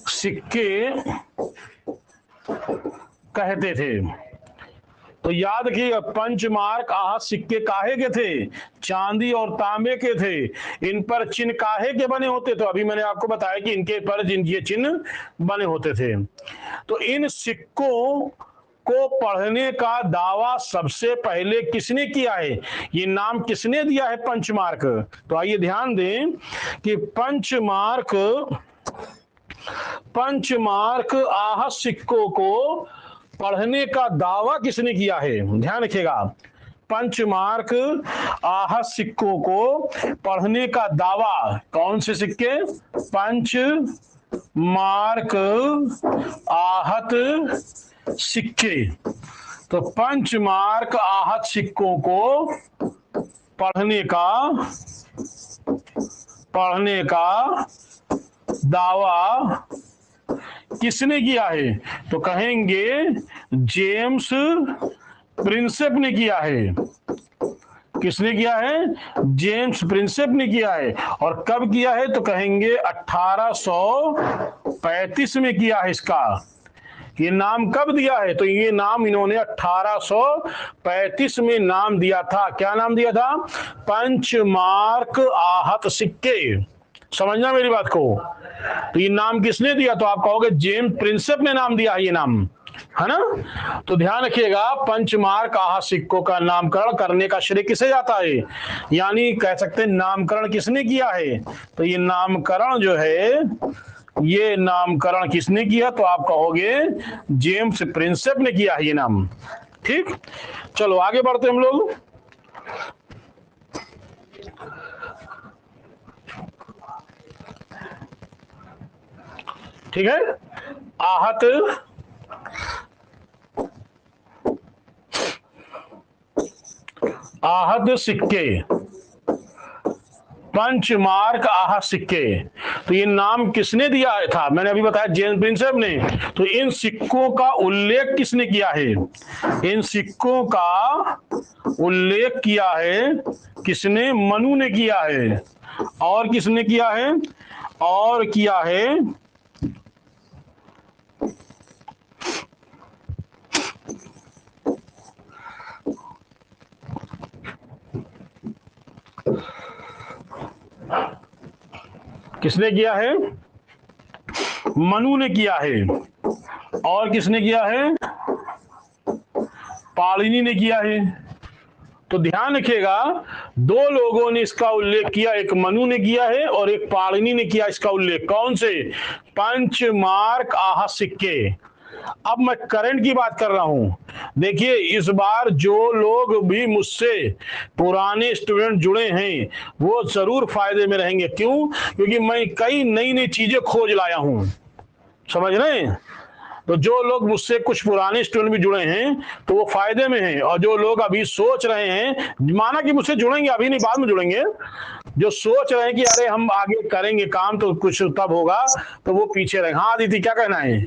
सिक्के कहते थे। तो याद रखिएगा, पंचमार्क आहत सिक्के काहे के थे, चांदी और तांबे के थे। इन पर चिन्ह काहे के बने होते थे, अभी मैंने आपको बताया कि इनके पर ये चिन्ह बने होते थे। तो इन सिक्कों को पढ़ने का दावा सबसे पहले किसने किया है, ये नाम किसने दिया है पंचमार्क? तो आइए ध्यान दें कि पंचमार्क आहत सिक्कों को पढ़ने का दावा किसने किया है? ध्यान रखिएगा, पंचमार्क आहत सिक्कों को पढ़ने का दावा, कौन से सिक्के, पंचमार्क आहत सिक्के। तो पंचमार्क आहत सिक्कों को पढ़ने का दावा किसने किया है? तो कहेंगे जेम्स प्रिंसेप ने किया है। किसने किया है? जेम्स प्रिंसेप ने किया है। और कब किया है? तो कहेंगे 1835 में किया है। इसका ये नाम कब दिया है? तो ये नाम इन्होंने 1835 में नाम दिया था। क्या नाम दिया था? पंचमार्क आहत सिक्के। समझना मेरी बात को। तो ये नाम किसने दिया? तो आप कहोगे जेम्स प्रिंसेप ने नाम दिया है ये नाम, है ना? तो ध्यान रखिएगा, पंचमार्क आहत सिक्कों का नामकरण करने का श्रेय किसे जाता है, यानी कह सकते हैं नामकरण किसने किया है? तो ये नामकरण जो है, ये नामकरण किसने किया? तो आप कहोगे जेम्स प्रिंसेप ने किया है ये नाम। ठीक, चलो आगे बढ़ते हम लोग। ठीक है, आहत सिक्के, पंचमार्क आहत सिक्के। तो ये नाम किसने दिया था? मैंने अभी बताया जेम्स प्रिंसेप ने। तो इन सिक्कों का उल्लेख किसने किया है? इन सिक्कों का उल्लेख किया है किसने? मनु ने किया है। और किसने किया है? और किया है किसने किया है? मनु ने किया है। और किसने किया है? पाणिनि ने किया है। तो ध्यान रखिएगा, दो लोगों ने इसका उल्लेख किया, एक मनु ने किया है और एक पाणिनि ने किया इसका उल्लेख। कौन से? पंचमार्क आहत सिक्के। अब मैं करंट की बात कर रहा हूं। देखिए, इस बार जो लोग भी मुझसे पुराने स्टूडेंट जुड़े हैं वो जरूर फायदे में रहेंगे। क्यों? क्योंकि मैं कई नई नई चीजें खोज लाया हूं, समझ रहे हैं? तो जो लोग मुझसे कुछ पुराने स्टूडेंट भी जुड़े हैं तो वो फायदे में हैं, और जो लोग अभी सोच रहे हैं, माना कि मुझसे जुड़ेंगे, अभी नहीं बाद में जुड़ेंगे, जो सोच रहे हैं कि अरे हम आगे करेंगे काम तो कुछ तब होगा, तो वो पीछे रहेंगे। हाँ दीदी, क्या कहना है?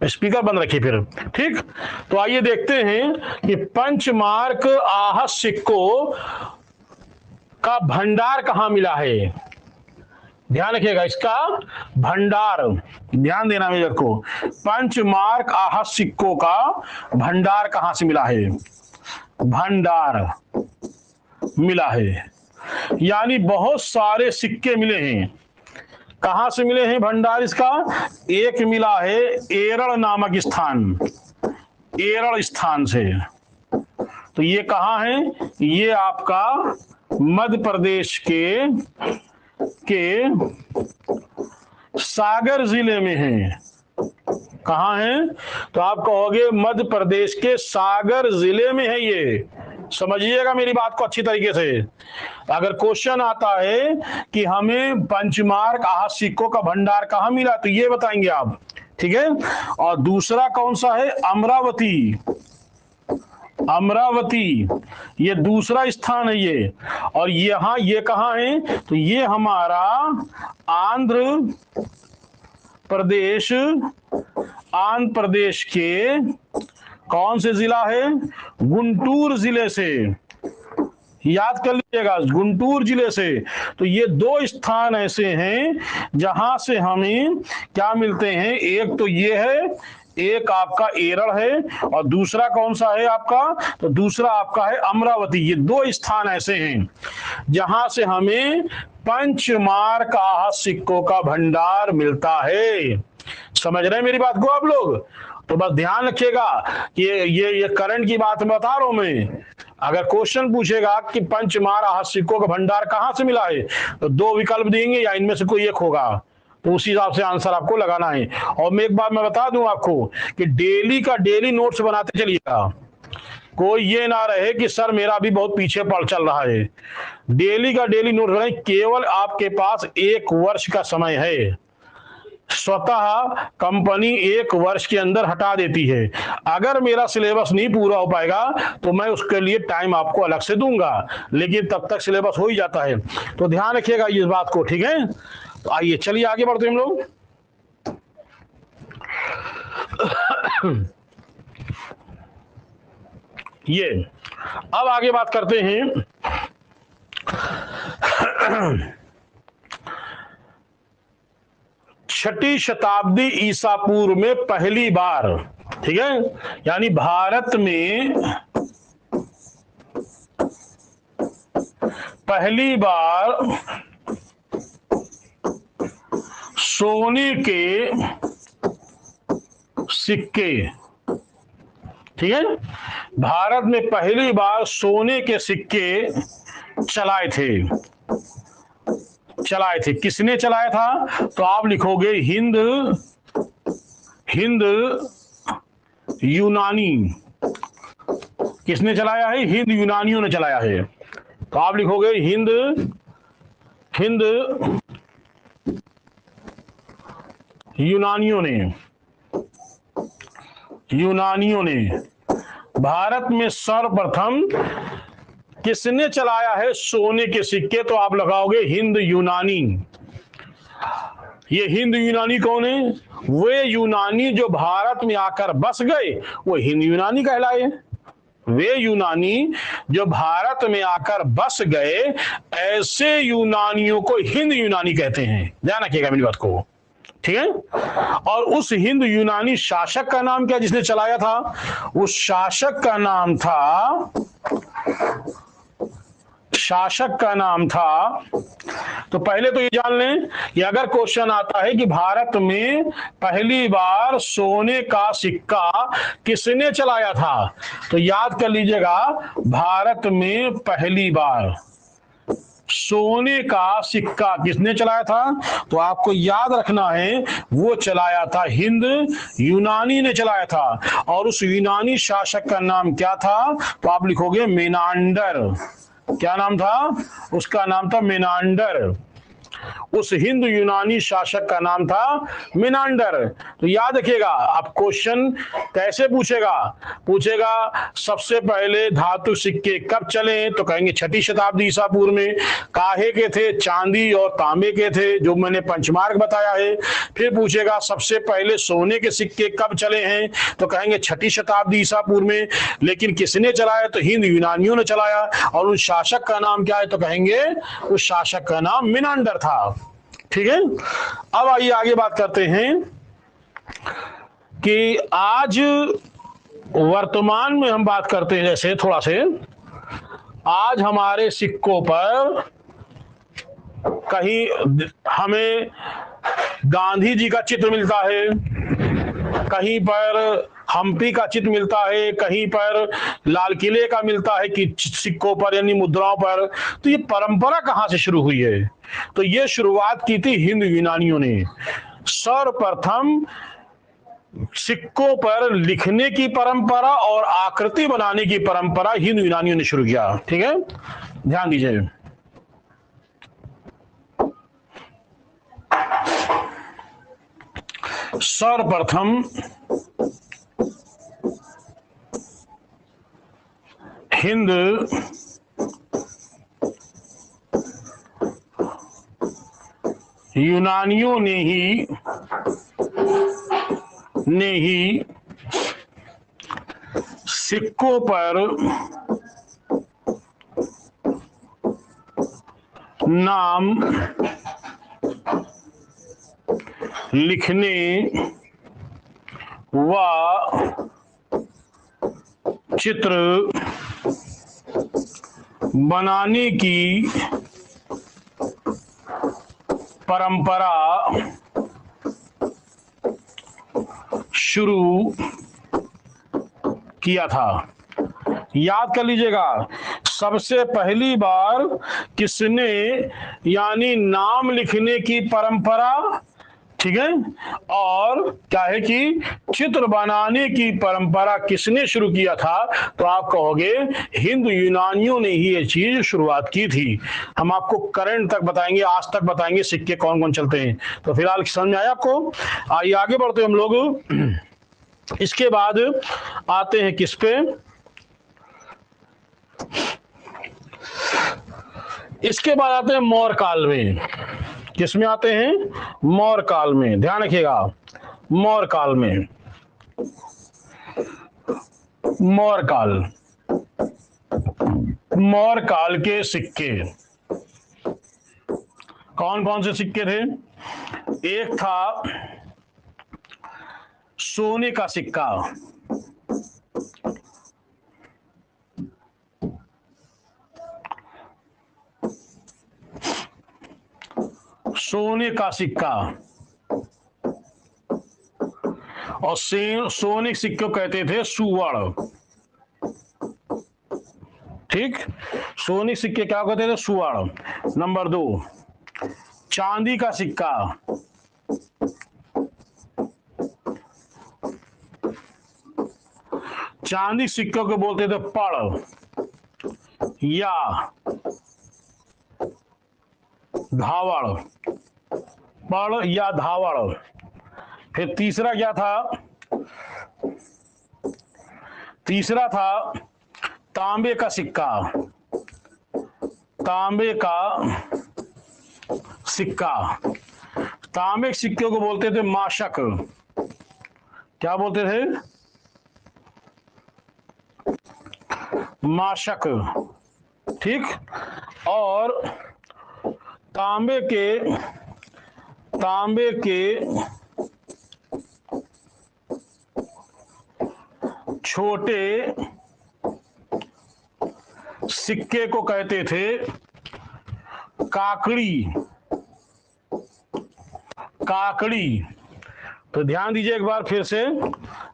स्पीकर बंद रखिए फिर। ठीक, तो आइए देखते हैं कि पंचमार्क आहत सिक्कों का भंडार कहां मिला है। ध्यान रखिएगा, इसका भंडार ध्यान देना मेरे को। पंचमार्क आहत सिक्कों का भंडार कहां से मिला है? भंडार मिला है, यानी बहुत सारे सिक्के मिले हैं। कहां से मिले हैं भंडार इसका? एक मिला है एरल नामक स्थान, एरल स्थान से। तो ये कहां है? ये आपका मध्य प्रदेश के सागर जिले में है। कहाँ है? तो आप कहोगे मध्य प्रदेश के सागर जिले में है। ये समझिएगा मेरी बात को अच्छी तरीके से। अगर क्वेश्चन आता है कि हमें पंचमार्क आहत सिक्कों का भंडार कहाँ मिला, तो ये बताएंगे आप, ठीक है। और दूसरा कौन सा है? अमरावती। अमरावती ये दूसरा स्थान है ये। और यहाँ ये कहाँ है? तो ये हमारा आंध्र प्रदेश के कौन से जिला है? गुंटूर जिले से। याद कर लीजिएगा, गुंटूर जिले से। तो ये दो स्थान ऐसे हैं जहां से हमें क्या मिलते हैं। एक तो ये है, एक आपका एरड़ है, और दूसरा कौन सा है आपका? तो दूसरा आपका है अमरावती। ये दो स्थान ऐसे हैं जहां से हमें पंचमार्क आहत सिक्कों का भंडार मिलता है। समझ रहे हैं मेरी बात को आप लोग? तो बस ध्यान रखिएगा कि ये करंट की बात बता रहा हूं मैं। अगर क्वेश्चन पूछेगा कि पंचमार्क आहत सिक्कों का भंडार कहां से मिला है, तो दो विकल्प देंगे या इनमें से कोई एक होगा, तो उसी हिसाब से आंसर आपको लगाना है। और मैं एक बात मैं बता दूं आपको कि डेली का डेली नोट्स बनाते चलिएगा। कोई ये ना रहे कि सर मेरा भी बहुत पीछे पड़ चल रहा है। डेली का डेली नोट्स बनाए। केवल आपके पास 1 वर्ष का समय है। स्वतः कंपनी 1 वर्ष के अंदर हटा देती है। अगर मेरा सिलेबस नहीं पूरा हो पाएगा तो मैं उसके लिए टाइम आपको अलग से दूंगा, लेकिन तब तक सिलेबस हो ही जाता है। तो ध्यान रखिएगा इस बात को, ठीक है। तो आइए चलिए आगे बढ़ते हैं हम लोग। ये अब आगे बात करते हैं छठी शताब्दी ईसा पूर्व में पहली बार, ठीक है, यानी भारत में पहली बार सोने के सिक्के, ठीक है, भारत में पहली बार सोने के सिक्के चलाए थे। किसने चलाया था? तो आप लिखोगे हिंद यूनानी। किसने चलाया है? हिंद यूनानियों ने चलाया है। तो आप लिखोगे हिंद यूनानियों ने भारत में सर्वप्रथम किसने चलाया है सोने के सिक्के? तो आप लगाओगे हिंद यूनानी। ये हिंद यूनानी कौन है? वे यूनानी जो भारत में आकर बस गए, वो हिंद यूनानी कहलाए। वे यूनानी जो भारत में आकर बस गए, ऐसे यूनानियों को हिंद यूनानी कहते हैं। ध्यान रखिएगा मेरी बात को, ठीक है। और उस हिंद यूनानी शासक का नाम क्या जिसने चलाया था? उस शासक का नाम था तो पहले तो ये जान लें कि अगर क्वेश्चन आता है कि भारत में पहली बार सोने का सिक्का किसने चलाया था, तो याद कर लीजिएगा, भारत में पहली बार सोने का सिक्का किसने चलाया था? तो आपको याद रखना है वो चलाया था हिंद यूनानी ने चलाया था। और उस यूनानी शासक का नाम क्या था? तो आप लिखोगे मेनांडर। क्या नाम था? उसका नाम था मेनांडर। उस हिंद यूनानी शासक का नाम था मेनांडर। तो याद रखिएगा, अब क्वेश्चन कैसे पूछेगा सबसे पहले धातु सिक्के कब चले? तो कहेंगे छठी शताब्दी ईसा पूर्व में। काहे के थे? चांदी और तांबे के थे, जो मैंने पंचमार्क बताया है। फिर पूछेगा सबसे पहले सोने के सिक्के कब चले हैं? तो कहेंगे छठी शताब्दी ईसा पूर्व में। लेकिन किसने चलाया? तो हिंद यूनानियों ने चलाया। और उस शासक का नाम क्या है? तो कहेंगे उस शासक का नाम मेनांडर था। ठीक है। अब आइए आगे बात करते हैं कि आज वर्तमान में हम बात करते हैं, जैसे थोड़ा से आज हमारे सिक्कों पर कहीं हमें गांधी जी का चित्र मिलता है, कहीं पर हम्पी का चित्र मिलता है, कहीं पर लाल किले का मिलता है कि सिक्कों पर यानी मुद्राओं पर। तो ये परंपरा कहां से शुरू हुई है? तो ये शुरुआत की थी हिंद यूनानियों ने। सर्वप्रथम सिक्कों पर लिखने की परंपरा और आकृति बनाने की परंपरा हिंद यूनानियों ने शुरू किया। ठीक है, ध्यान दीजिए। सर्वप्रथम हिंद यूनानियों ने ही सिक्कों पर नाम लिखने व चित्र बनाने की परंपरा शुरू किया था। याद कर लीजिएगा, सबसे पहली बार किसने यानी नाम लिखने की परंपरा, ठीक है, और क्या है कि चित्र बनाने की परंपरा किसने शुरू किया था? तो आप कहोगे हिंद यूनानियों ने ही ये चीज शुरुआत की थी। हम आपको करंट तक बताएंगे, आज तक बताएंगे सिक्के कौन कौन चलते हैं। तो फिलहाल समझ में आया आपको? आइए आगे बढ़ते हम लोग। इसके बाद आते हैं किस पे? इसके बाद आते हैं मौर्य काल में। किस में आते हैं? मौर्य काल में। ध्यान रखिएगा, मौर्य काल में। मौर्य काल, मौर्य काल के सिक्के कौन कौन से सिक्के थे? एक था सोने का सिक्का, सोने का सिक्का, और सोने के सिक्के कहते थे सुवर्ण। ठीक, सोने के सिक्के क्या कहते थे? सुवर्ण। नंबर 2, चांदी का सिक्का, चांदी सिक्कों को बोलते थे पड़ या धावड़, पड़ या धावड़। फिर तीसरा क्या था? तीसरा था तांबे का सिक्का, तांबे का सिक्का। तांबे के सिक्के को बोलते थे माशक। क्या बोलते थे? माशक। ठीक, और तांबे के छोटे सिक्के को कहते थे काकड़ी। काकड़ी। तो ध्यान दीजिए एक बार फिर से,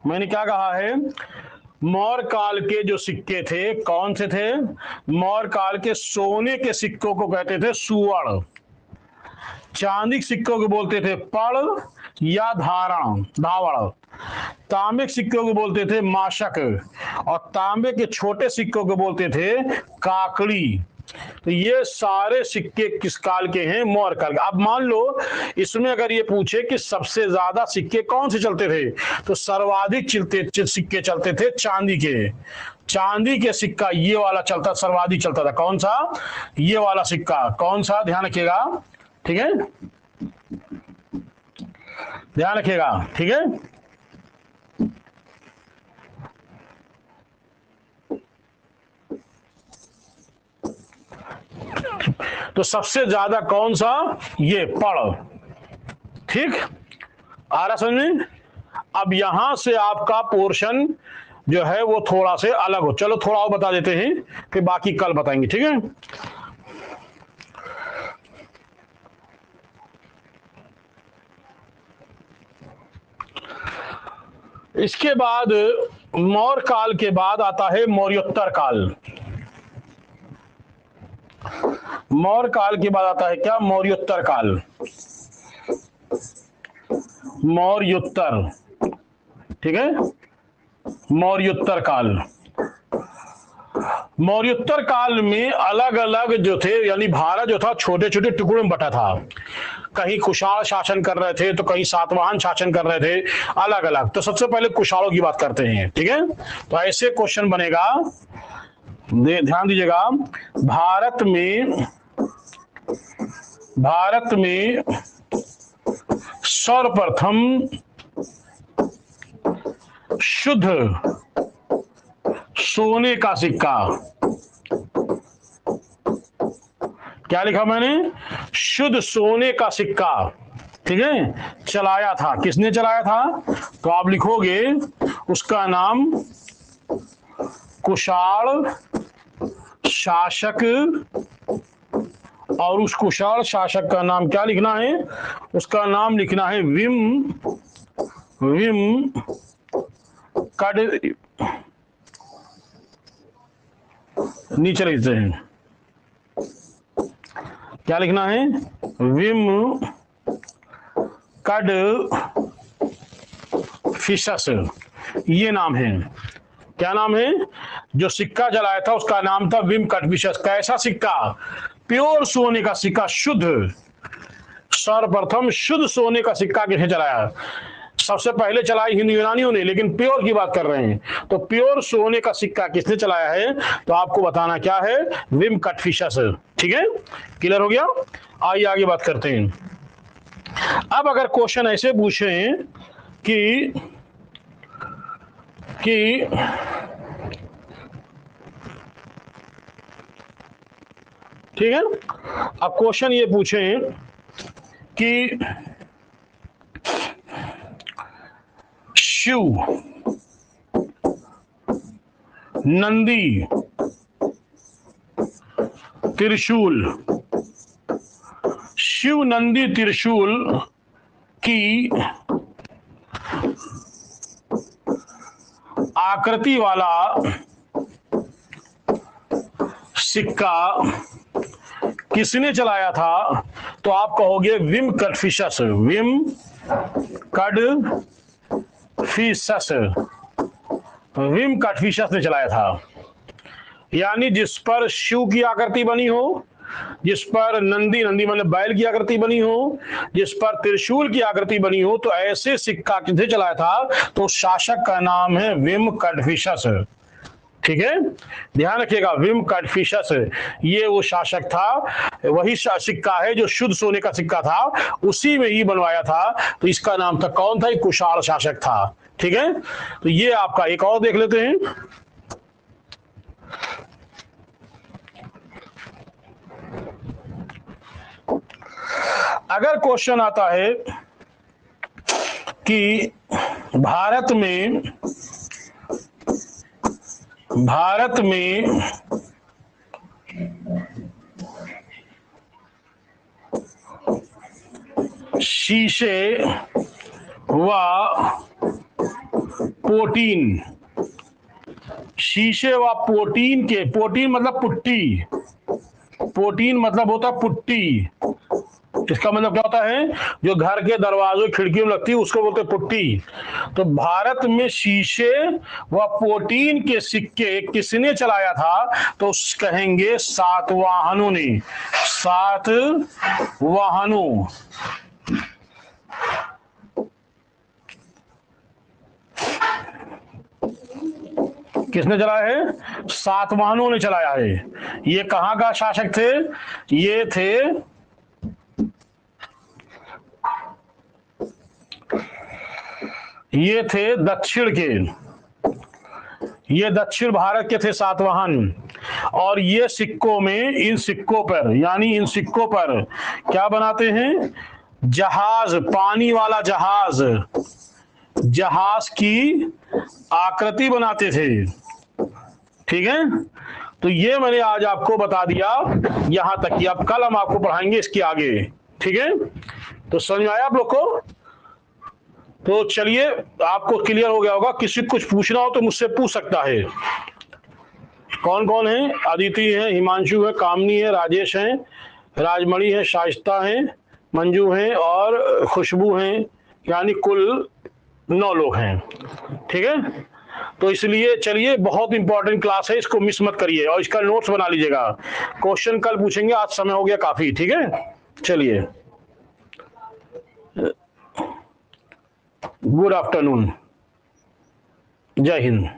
मैंने क्या कहा है? मौर्य काल के जो सिक्के थे कौन से थे? मौर्य काल के सोने के सिक्कों को कहते थे सुवर्ण, चांदी के सिक्कों को बोलते थे पड़ या धावड़, तांबे के सिक्कों को बोलते थे माशक, और तांबे के छोटे सिक्कों को बोलते थे काकड़ी। तो ये सारे सिक्के किस काल के हैं? मौर्य काल के। अब मान लो इसमें अगर ये पूछे कि सबसे ज्यादा सिक्के कौन से चलते थे, तो सर्वाधिक सिक्के चलते थे चांदी के। चांदी के सिक्का ये वाला चलता, सर्वाधिक चलता था। कौन सा? ये वाला सिक्का। कौन सा? ध्यान रखिएगा, ठीक है, ध्यान रखिएगा, ठीक है। तो सबसे ज्यादा कौन सा? ये पड़। ठीक, आ रहा समझ में? अब यहां से आपका पोर्शन जो है वो थोड़ा से अलग हो। चलो थोड़ा और बता देते हैं, फिर बाकी कल बताएंगे, ठीक है। इसके बाद मौर्य काल के बाद आता है मौर्योत्तर काल। मौर्य काल के बाद आता है क्या? मौर्योत्तर काल। मौर्योत्तर, ठीक है, मौर्योत्तर काल। मौर्योत्तर काल में अलग अलग जो थे, यानी भारत जो था छोटे छोटे टुकड़ों में बटा था। कहीं कुशाण शासन कर रहे थे तो कहीं सातवाहन शासन कर रहे थे, अलग अलग। तो सबसे पहले कुशाणों की बात करते हैं, ठीक है। तो ऐसे क्वेश्चन बनेगा, ध्यान दीजिएगा। भारत में सर्वप्रथम शुद्ध सोने का सिक्का, क्या लिखा मैंने? शुद्ध सोने का सिक्का, ठीक है, चलाया था। किसने चलाया था? तो आप लिखोगे उसका नाम कुशाण शासक, और उस कुशाण शासक का नाम क्या लिखना है? उसका नाम लिखना है विम कड, नीचे लिखते हैं, क्या लिखना है? विम कड फिशस, ये नाम है। क्या नाम है? जो सिक्का जलाया था उसका नाम था विम कड फिशस। कैसा सिक्का? प्योर सोने का सिक्का, शुद्ध। सर्वप्रथम शुद्ध सोने का सिक्का किसने चलाया? सबसे पहले चलाई हिंदू यूनानियों ने, लेकिन प्योर की बात कर रहे हैं। तो प्योर सोने का सिक्का किसने चलाया है? तो आपको बताना क्या है? विम कट फिशस, ठीक है। क्लियर हो गया? आइए आगे बात करते हैं। अब अगर क्वेश्चन ऐसे पूछे कि ठीक है, अब क्वेश्चन ये पूछें कि शिव, नंदी, त्रिशूल, शिव नंदी त्रिशूल की आकृति वाला सिक्का किसने चलाया था? तो आप कहोगे विम कटफिशस, विम कड फिशस, विम कटफिशस ने चलाया था। यानी जिस पर शिव की आकृति बनी हो, जिस पर नंदी मतलब बैल की आकृति बनी हो, जिस पर त्रिशूल की आकृति बनी हो, तो ऐसे सिक्का किसने चलाया था? तो शासक का नाम है विम कटफिशस, ठीक है। ध्यान रखिएगा, विम कटफिशस ये वो शासक था, वही सिक्का है जो शुद्ध सोने का सिक्का था, उसी में ही बनवाया था। तो इसका नाम था, कौन था? कुशाण शासक था, ठीक है। तो ये आपका एक और देख लेते हैं। अगर क्वेश्चन आता है कि भारत में शीशे व प्रोटीन, शीशे व प्रोटीन के, प्रोटीन मतलब पुट्टी, प्रोटीन मतलब होता है पुट्टी। इसका मतलब क्या होता है? जो घर के दरवाजों खिड़कियों में लगती है उसको बोलते हैं पुट्टी। तो भारत में शीशे व प्रोटीन के सिक्के किसने चलाया था? तो कहेंगे सातवाहनों ने, सातवाहनों। किसने चलाया है? सातवाहनों ने चलाया है। ये कहां का शासक थे? ये थे दक्षिण के, ये दक्षिण भारत के थे सातवाहन। और ये सिक्कों में, इन सिक्कों पर, यानी इन सिक्कों पर क्या बनाते हैं? जहाज, पानी वाला जहाज, जहाज की आकृति बनाते थे, ठीक है। तो ये मैंने आज आपको बता दिया यहां तक कि अब कल हम आपको पढ़ाएंगे इसके आगे, ठीक है। तो समझ में आया आप लोग को? तो चलिए, आपको क्लियर हो गया होगा। किसी को कुछ पूछना हो तो मुझसे पूछ सकता है। कौन कौन है? अदिति है, हिमांशु है, कामनी है, राजेश है, राजमणि है, शाइस्ता है, मंजू है और खुशबू है, यानी कुल 9 लोग हैं। ठीक है, तो इसलिए चलिए, बहुत इंपॉर्टेंट क्लास है, इसको मिस मत करिए और इसका नोट्स बना लीजिएगा। क्वेश्चन कल पूछेंगे, आज समय हो गया काफी। ठीक है, चलिए, गुड आफ्टरनून, जय हिंद।